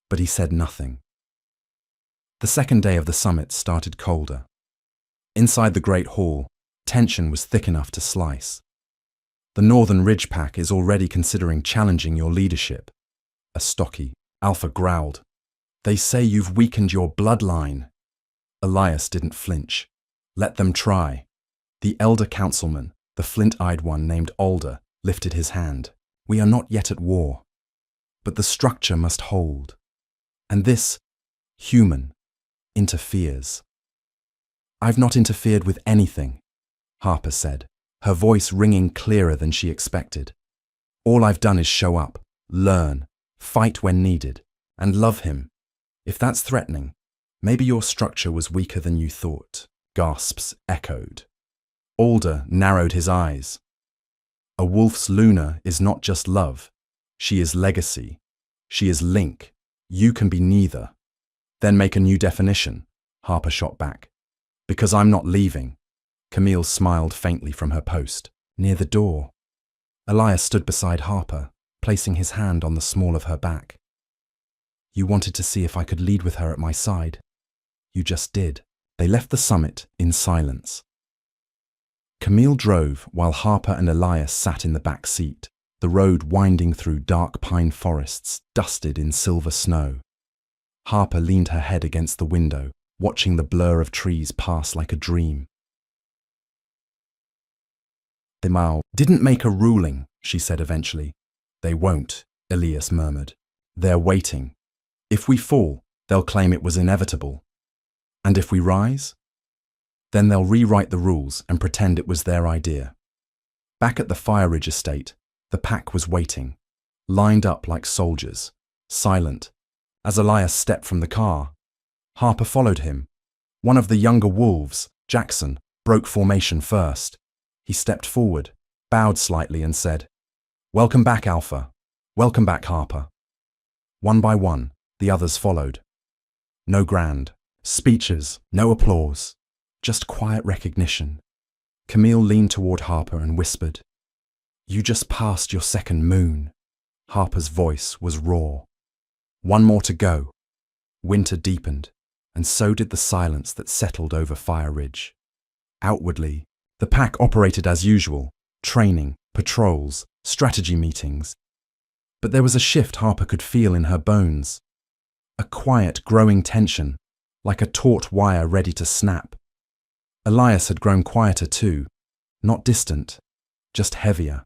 but he said nothing. The second day of the summit started colder. Inside the Great Hall, tension was thick enough to slice. "The Northern Ridge Pack is already considering challenging your leadership," a stocky alpha growled. "They say you've weakened your bloodline." Elias didn't flinch. "Let them try." The elder councilman, the flint-eyed one named Alder, lifted his hand. "We are not yet at war. But the structure must hold. And this human interferes." I've not interfered with anything, Harper said, her voice ringing clearer than she expected. All I've done is show up, learn, fight when needed, and love him. If that's threatening, maybe your structure was weaker than you thought, gasps echoed. Alder narrowed his eyes. A wolf's Luna is not just love. She is legacy. She is link. You can be neither. Then make a new definition, Harper shot back. Because I'm not leaving. Camille smiled faintly from her post, near the door. Elias stood beside Harper, placing his hand on the small of her back. You wanted to see if I could lead with her at my side. You just did. They left the summit in silence. Camille drove while Harper and Elias sat in the back seat, the road winding through dark pine forests dusted in silver snow. Harper leaned her head against the window, watching the blur of trees pass like a dream. The Mao didn't make a ruling, she said eventually. They won't, Elias murmured. They're waiting. If we fall, they'll claim it was inevitable. And if we rise? Then they'll rewrite the rules and pretend it was their idea. Back at the Fire Ridge estate, the pack was waiting, lined up like soldiers, silent. As Elias stepped from the car, Harper followed him. One of the younger wolves, Jackson, broke formation first. He stepped forward, bowed slightly and said, "Welcome back, Alpha. Welcome back, Harper." One by one, the others followed. No grand speeches, no applause, just quiet recognition. Camille leaned toward Harper and whispered, "You just passed your second moon." Harper's voice was raw. One more to go. Winter deepened, and so did the silence that settled over Fire Ridge. Outwardly, the pack operated as usual, training, patrols, strategy meetings. But there was a shift Harper could feel in her bones. A quiet, growing tension, like a taut wire ready to snap. Elias had grown quieter too, not distant, just heavier.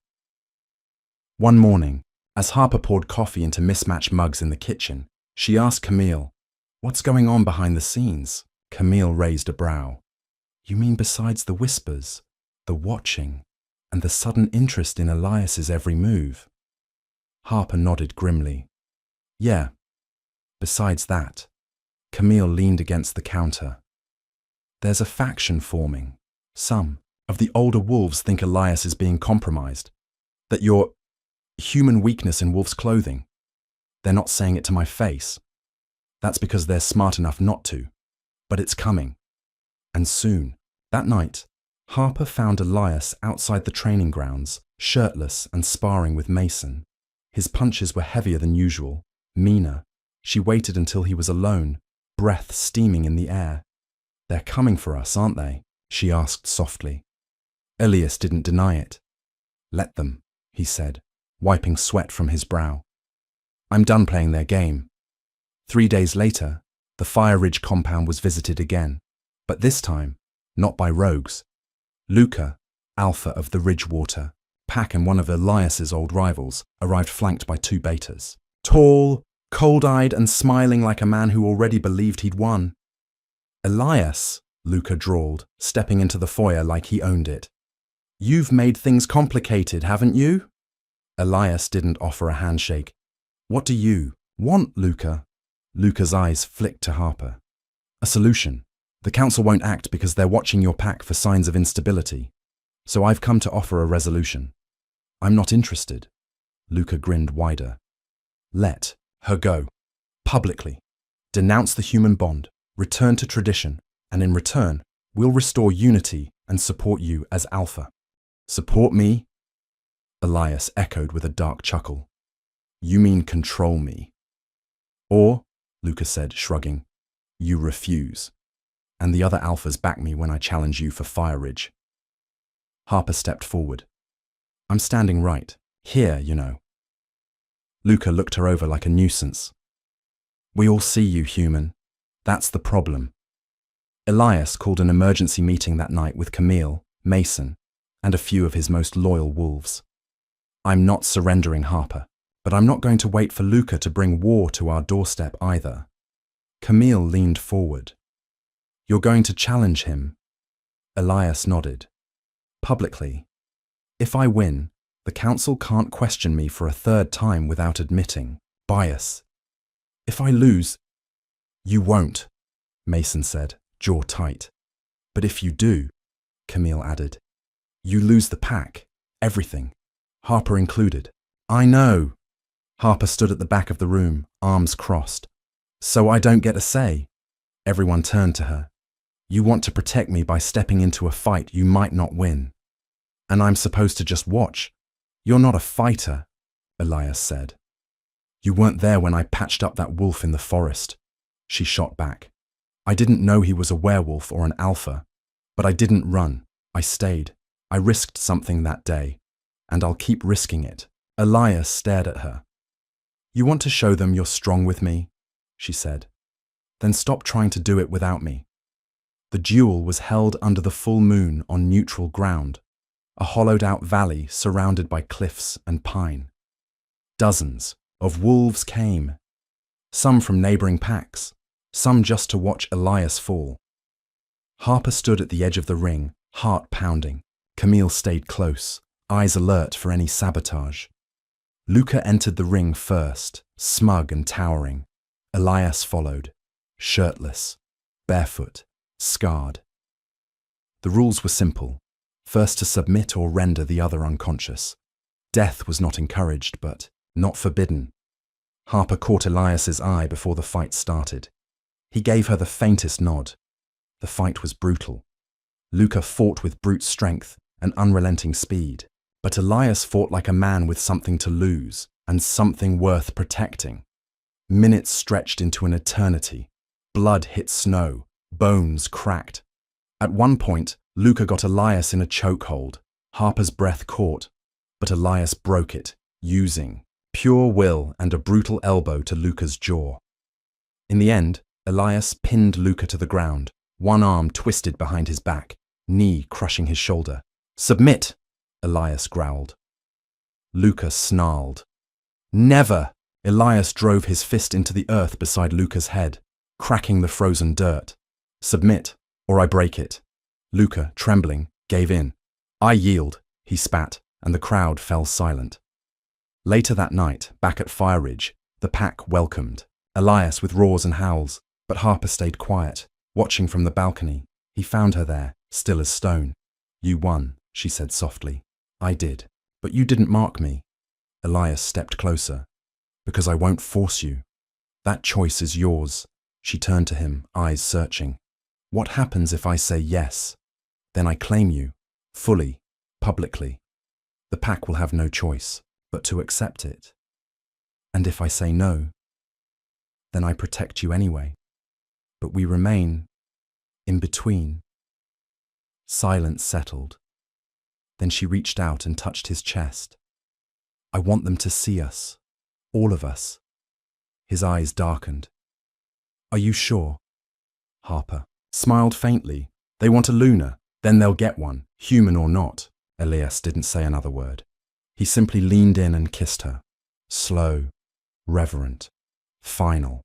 One morning, as Harper poured coffee into mismatched mugs in the kitchen, she asked Camille, "What's going on behind the scenes?" Camille raised a brow. "You mean besides the whispers, the watching, and the sudden interest in Elias's every move?" Harper nodded grimly. "Yeah, besides that." Camille leaned against the counter. "There's a faction forming. Some of the older wolves think Elias is being compromised, that you're human weakness in wolf's clothing. They're not saying it to my face. That's because they're smart enough not to. But it's coming. And soon." That night, Harper found Elias outside the training grounds, shirtless and sparring with Mason. His punches were heavier than usual, meaner. She waited until he was alone, breath steaming in the air. "They're coming for us, aren't they?" she asked softly. Elias didn't deny it. "Let them," he said, wiping sweat from his brow. "I'm done playing their game." 3 days later, the Fire Ridge compound was visited again, but this time, not by rogues. Luca, Alpha of the Ridgewater, pack and one of Elias's old rivals, arrived flanked by 2 betas. Tall, cold-eyed and smiling like a man who already believed he'd won. "Elias," Luca drawled, stepping into the foyer like he owned it. "You've made things complicated, haven't you?" Elias didn't offer a handshake. "What do you want, Luca?" Luca's eyes flicked to Harper. "A solution. The council won't act because they're watching your pack for signs of instability. So I've come to offer a resolution." "I'm not interested." Luca grinned wider. "Let her go. Publicly. Denounce the human bond. Return to tradition. And in return, we'll restore unity and support you as Alpha." "Support me?" Elias echoed with a dark chuckle. "You mean control me?" "Or," Luca said, shrugging, "you refuse. And the other Alphas back me when I challenge you for Fire Ridge." Harper stepped forward. "I'm standing right. Here, you know." Luca looked her over like a nuisance. "We all see you, human. That's the problem." Elias called an emergency meeting that night with Camille, Mason, and a few of his most loyal wolves. "I'm not surrendering, Harper, but I'm not going to wait for Luca to bring war to our doorstep either." Camille leaned forward. "You're going to challenge him, Elias nodded. Publicly. If I win, the council can't question me for a third time without admitting bias. If I lose, you won't, Mason said, jaw tight. But if you do, Camille added, you lose the pack, everything, Harper included. I know. Harper stood at the back of the room, arms crossed. So I don't get a say. Everyone turned to her. You want to protect me by stepping into a fight you might not win. And I'm supposed to just watch. You're not a fighter, Elias said. You weren't there when I patched up that wolf in the forest, she shot back. I didn't know he was a werewolf or an alpha, but I didn't run. I stayed. I risked something that day, and I'll keep risking it. Elias stared at her. You want to show them you're strong with me, she said. Then stop trying to do it without me. The duel was held under the full moon on neutral ground, a hollowed-out valley surrounded by cliffs and pine. Dozens of wolves came, some from neighboring packs, some just to watch Elias fall. Harper stood at the edge of the ring, heart pounding. Camille stayed close, eyes alert for any sabotage. Luca entered the ring first, smug and towering. Elias followed, shirtless, barefoot, scarred. The rules were simple. First to submit or render the other unconscious. Death was not encouraged, but not forbidden. Harper caught Elias's eye before the fight started. He gave her the faintest nod. The fight was brutal. Luca fought with brute strength and unrelenting speed, but Elias fought like a man with something to lose and something worth protecting. Minutes stretched into an eternity. Blood hit snow, bones cracked. At one point, Luca got Elias in a chokehold. Harper's breath caught, but Elias broke it, using pure will and a brutal elbow to Luca's jaw. In the end, Elias pinned Luca to the ground, one arm twisted behind his back, knee crushing his shoulder. Submit, Elias growled. Luca snarled. Never! Elias drove his fist into the earth beside Luca's head, cracking the frozen dirt. Submit, or I break it. Luca, trembling, gave in. I yield, he spat, and the crowd fell silent. Later that night, back at Fire Ridge, the pack welcomed Elias with roars and howls, but Harper stayed quiet, watching from the balcony. He found her there, still as stone. You won, she said softly. I did, but you didn't mark me. Elias stepped closer. Because I won't force you. That choice is yours. She turned to him, eyes searching. What happens if I say yes? Then I claim you, fully, publicly. The pack will have no choice but to accept it. And if I say no, then I protect you anyway. But we remain in between. Silence settled. Then she reached out and touched his chest. I want them to see us, all of us. His eyes darkened. Are you sure? Harper smiled faintly. They want a Luna, then they'll get one, human or not. Elias didn't say another word. He simply leaned in and kissed her. Slow, reverent, final.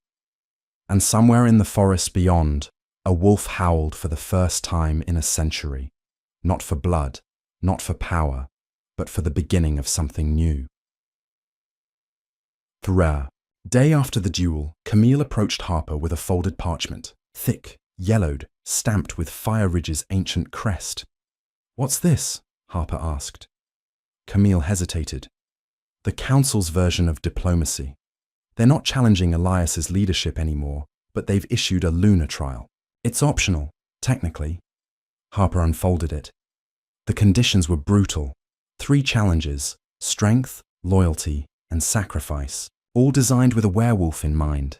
And somewhere in the forest beyond, a wolf howled for the first time in a century. Not for blood, not for power, but for the beginning of something new. 3. Day after the duel, Camille approached Harper with a folded parchment, thick, yellowed, stamped with Fire Ridge's ancient crest. What's this? Harper asked. Camille hesitated. The council's version of diplomacy. They're not challenging Elias's leadership anymore, but they've issued a Luna trial. It's optional, technically. Harper unfolded it. The conditions were brutal. 3 challenges: strength, loyalty, and sacrifice, all designed with a werewolf in mind.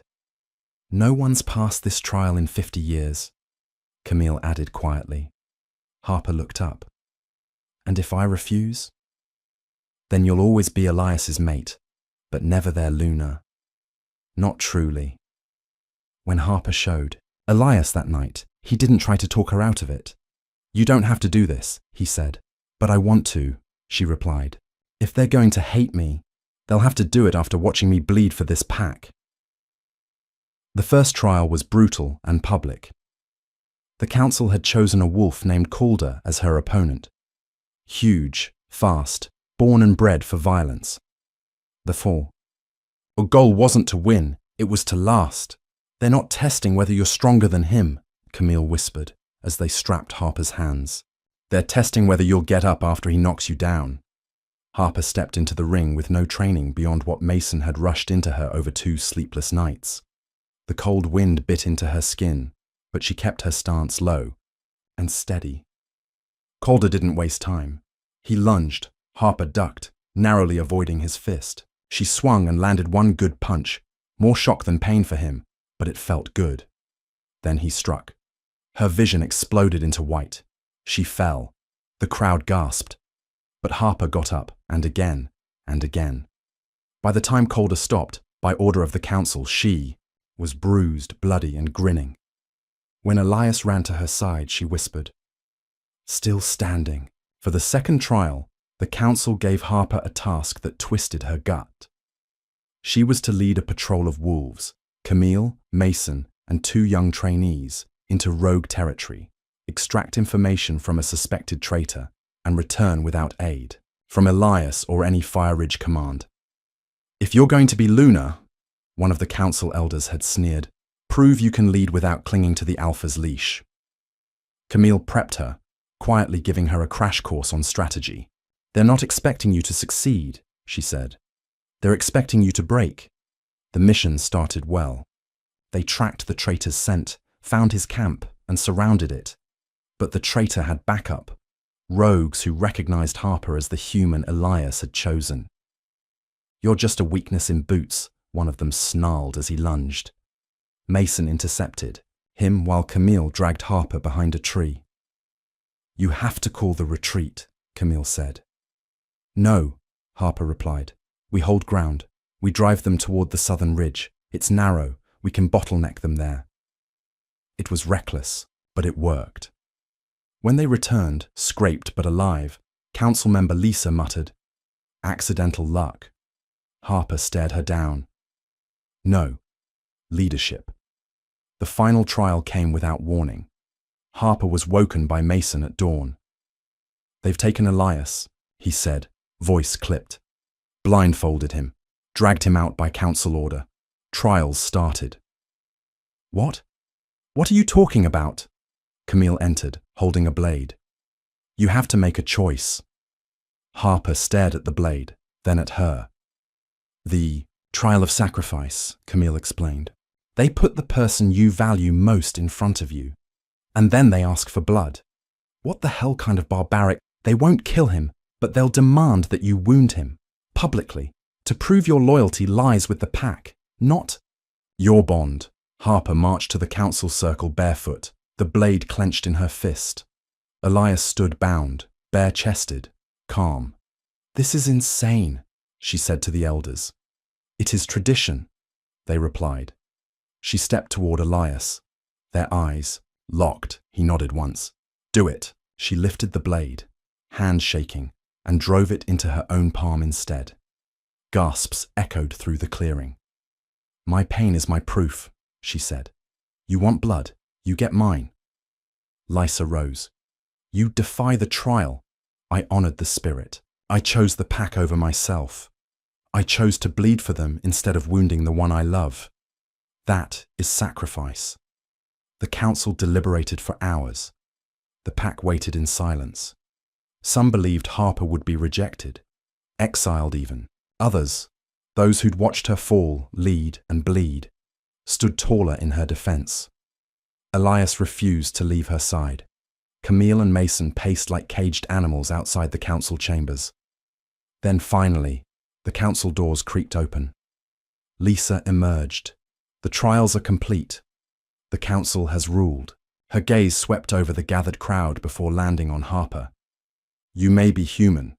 No one's passed this trial in 50 years, Camille added quietly. Harper looked up. And if I refuse? Then you'll always be Elias's mate, but never their Luna. Not truly. When Harper showed Elias that night, he didn't try to talk her out of it. You don't have to do this, he said. But I want to, she replied. If they're going to hate me, they'll have to do it after watching me bleed for this pack. The first trial was brutal and public. The council had chosen a wolf named Calder as her opponent. Huge, fast, born and bred for violence. The four. Our goal wasn't to win, it was to last. They're not testing whether you're stronger than him, Camille whispered as they strapped Harper's hands. They're testing whether you'll get up after he knocks you down. Harper stepped into the ring with no training beyond what Mason had rushed into her over 2 sleepless nights. The cold wind bit into her skin, but she kept her stance low and steady. Calder didn't waste time. He lunged. Harper ducked, narrowly avoiding his fist. She swung and landed one good punch, more shock than pain for him, but it felt good. Then he struck. Her vision exploded into white. She fell. The crowd gasped. But Harper got up, and again, and again. By the time Calder stopped, by order of the council, she was bruised, bloody, and grinning. When Elias ran to her side, she whispered, "Still standing." For the second trial, the council gave Harper a task that twisted her gut. She was to lead a patrol of wolves, Camille, Mason, and 2 young trainees, into rogue territory, extract information from a suspected traitor, and return without aid from Elias or any Fire Ridge command. "If you're going to be Luna," one of the council elders had sneered, "prove you can lead without clinging to the Alpha's leash." Camille prepped her, quietly giving her a crash course on strategy. "They're not expecting you to succeed," she said. "They're expecting you to break." The mission started well. They tracked the traitor's scent, found his camp, and surrounded it. But the traitor had backup. Rogues who recognized Harper as the human Elias had chosen. "You're just a weakness in boots," one of them snarled as he lunged. Mason intercepted, him while Camille dragged Harper behind a tree. "You have to call the retreat," Camille said. "No," Harper replied. "We hold ground. We drive them toward the southern ridge. It's narrow. We can bottleneck them there." It was reckless, but it worked. When they returned, scraped but alive, council member Lisa muttered, "Accidental luck." Harper stared her down. "No. Leadership." The final trial came without warning. Harper was woken by Mason at dawn. "They've taken Elias," he said, voice clipped. "Blindfolded him. Dragged him out by council order. Trials started." "What? What are you talking about?" Camille entered, holding a blade. "You have to make a choice." Harper stared at the blade, then at her. "The trial of sacrifice," Camille explained. "They put the person you value most in front of you, and then they ask for blood. What the hell kind of barbaric? They won't kill him, but they'll demand that you wound him, publicly, to prove your loyalty lies with the pack, not your bond." Harper marched to the council circle barefoot, the blade clenched in her fist. Elias stood bound, bare-chested, calm. "This is insane," she said to the elders. "It is tradition," they replied. She stepped toward Elias. Their eyes locked. He nodded once. "Do it." She lifted the blade, hand shaking, and drove it into her own palm instead. Gasps echoed through the clearing. "My pain is my proof," she said. "You want blood? You get mine." Lysa rose. "You defy the trial." "I honored the spirit. I chose the pack over myself. I chose to bleed for them instead of wounding the one I love. That is sacrifice." The council deliberated for hours. The pack waited in silence. Some believed Harper would be rejected, exiled even. Others, those who'd watched her fall, lead, and bleed, stood taller in her defense. Elias refused to leave her side. Camille and Mason paced like caged animals outside the council chambers. Then finally, the council doors creaked open. Lisa emerged. "The trials are complete. The council has ruled." Her gaze swept over the gathered crowd before landing on Harper. "You may be human,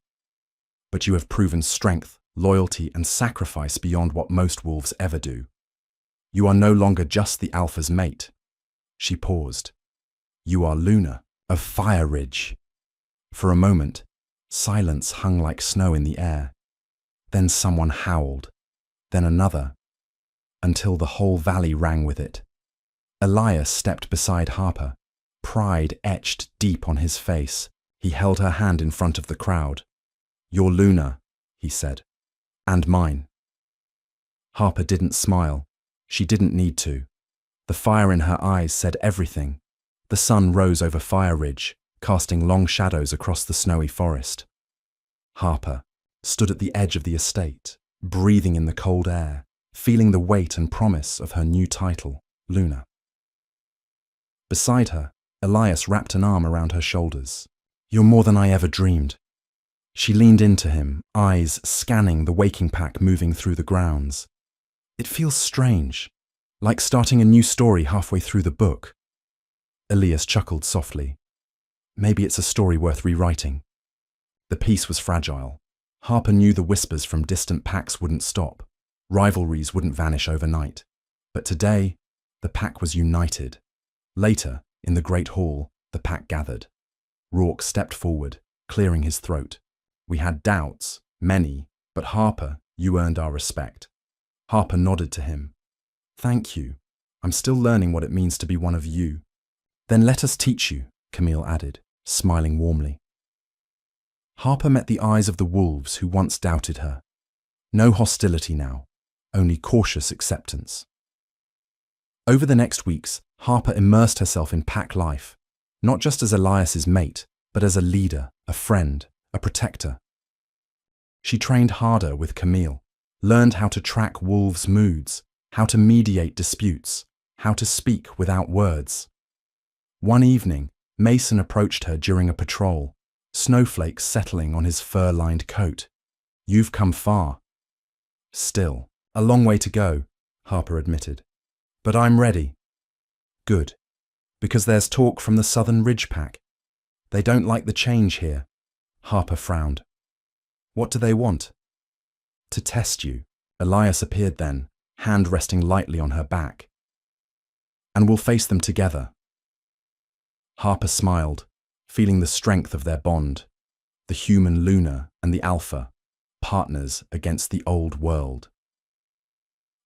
but you have proven strength, loyalty, and sacrifice beyond what most wolves ever do. You are no longer just the Alpha's mate." She paused. "You are Luna, of Fire Ridge." For a moment, silence hung like snow in the air. Then someone howled, then another, until the whole valley rang with it. Elias stepped beside Harper, pride etched deep on his face, he held her hand in front of the crowd. "You're Luna," he said. "And mine." Harper didn't smile. She didn't need to. The fire in her eyes said everything. The sun rose over Fire Ridge, casting long shadows across the snowy forest. Harper stood at the edge of the estate, breathing in the cold air, feeling the weight and promise of her new title, Luna. Beside her, Elias wrapped an arm around her shoulders. "You're more than I ever dreamed." She leaned into him, eyes scanning the waking pack moving through the grounds. "It feels strange, like starting a new story halfway through the book." Elias chuckled softly. "Maybe it's a story worth rewriting." The peace was fragile. Harper knew the whispers from distant packs wouldn't stop. Rivalries wouldn't vanish overnight. But today, the pack was united. Later, in the Great Hall, the pack gathered. Rourke stepped forward, clearing his throat. "We had doubts, many, but Harper, you earned our respect." Harper nodded to him. "Thank you. I'm still learning what it means to be one of you." "Then let us teach you," Camille added, smiling warmly. Harper met the eyes of the wolves who once doubted her. No hostility now, only cautious acceptance. Over the next weeks, Harper immersed herself in pack life, not just as Elias's mate, but as a leader, a friend, a protector. She trained harder with Camille, learned how to track wolves' moods, how to mediate disputes, how to speak without words. One evening, Mason approached her during a patrol, snowflakes settling on his fur-lined coat. "You've come far." "Still, a long way to go," Harper admitted. "But I'm ready." "Good. Because there's talk from the Southern Ridge Pack. They don't like the change here." Harper frowned. "What do they want?" "To test you." Elias appeared then, hand resting lightly on her back. "And we'll face them together." Harper smiled, feeling the strength of their bond. The human Luna and the Alpha, partners against the old world.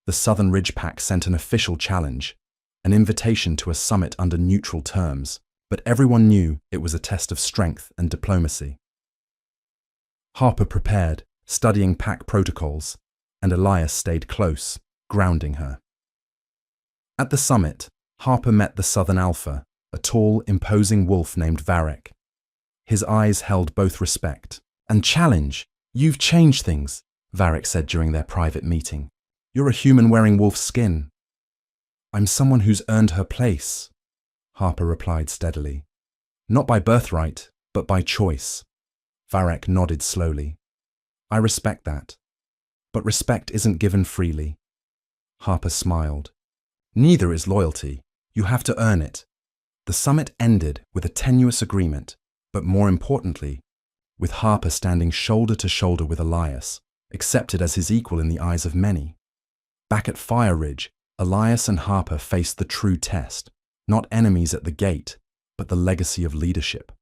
The Southern Ridge Pack sent an official challenge, an invitation to a summit under neutral terms, but everyone knew it was a test of strength and diplomacy. Harper prepared, studying pack protocols, and Elias stayed close, grounding her. At the summit, Harper met the Southern Alpha, a tall, imposing wolf named Varek. His eyes held both respect and challenge. "You've changed things," Varek said during their private meeting. "You're a human wearing wolf's skin." "I'm someone who's earned her place," Harper replied steadily. "Not by birthright, but by choice." Varek nodded slowly. "I respect that. But respect isn't given freely." Harper smiled. "Neither is loyalty. You have to earn it." The summit ended with a tenuous agreement, but more importantly, with Harper standing shoulder to shoulder with Elias, accepted as his equal in the eyes of many. Back at Fire Ridge, Elias and Harper faced the true test, not enemies at the gate, but the legacy of leadership.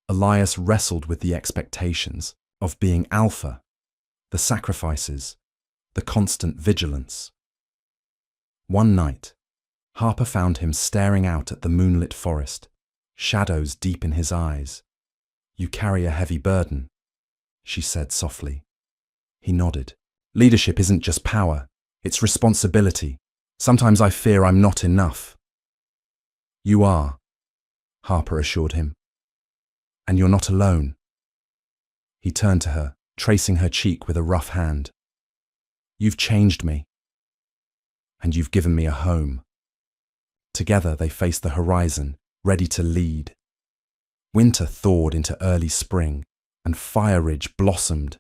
Elias wrestled with the expectations of being alpha, the sacrifices, the constant vigilance. One night, Harper found him staring out at the moonlit forest, shadows deep in his eyes. "You carry a heavy burden," she said softly. He nodded. "Leadership isn't just power, it's responsibility. Sometimes I fear I'm not enough." "You are," Harper assured him. "And you're not alone." He turned to her, tracing her cheek with a rough hand. "You've changed me. And you've given me a home." Together they faced the horizon, ready to lead. Winter thawed into early spring, and Fire Ridge blossomed,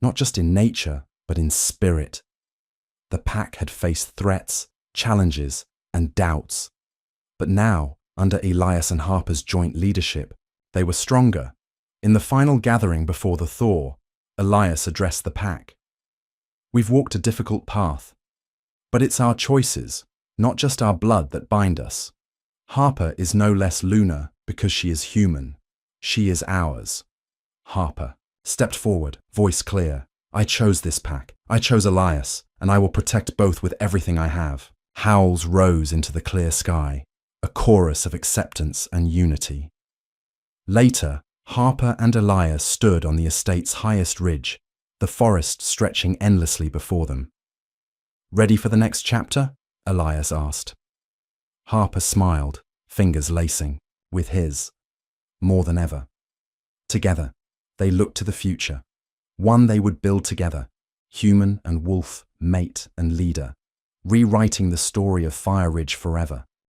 not just in nature, but in spirit. The pack had faced threats, challenges, and doubts. But now, under Elias and Harper's joint leadership, they were stronger. In the final gathering before the thaw, Elias addressed the pack. "We've walked a difficult path, but it's our choices, not just our blood, that bind us. Harper is no less Luna because she is human. She is ours." Harper stepped forward, voice clear. "I chose this pack. I chose Elias, and I will protect both with everything I have." Howls rose into the clear sky. a chorus of acceptance and unity. Later, Harper and Elias stood on the estate's highest ridge, the forest stretching endlessly before them. "Ready for the next chapter?" Elias asked. Harper smiled, fingers lacing, with his, more than ever. Together, they looked to the future, one they would build together, human and wolf, mate and leader, rewriting the story of Fire Ridge forever.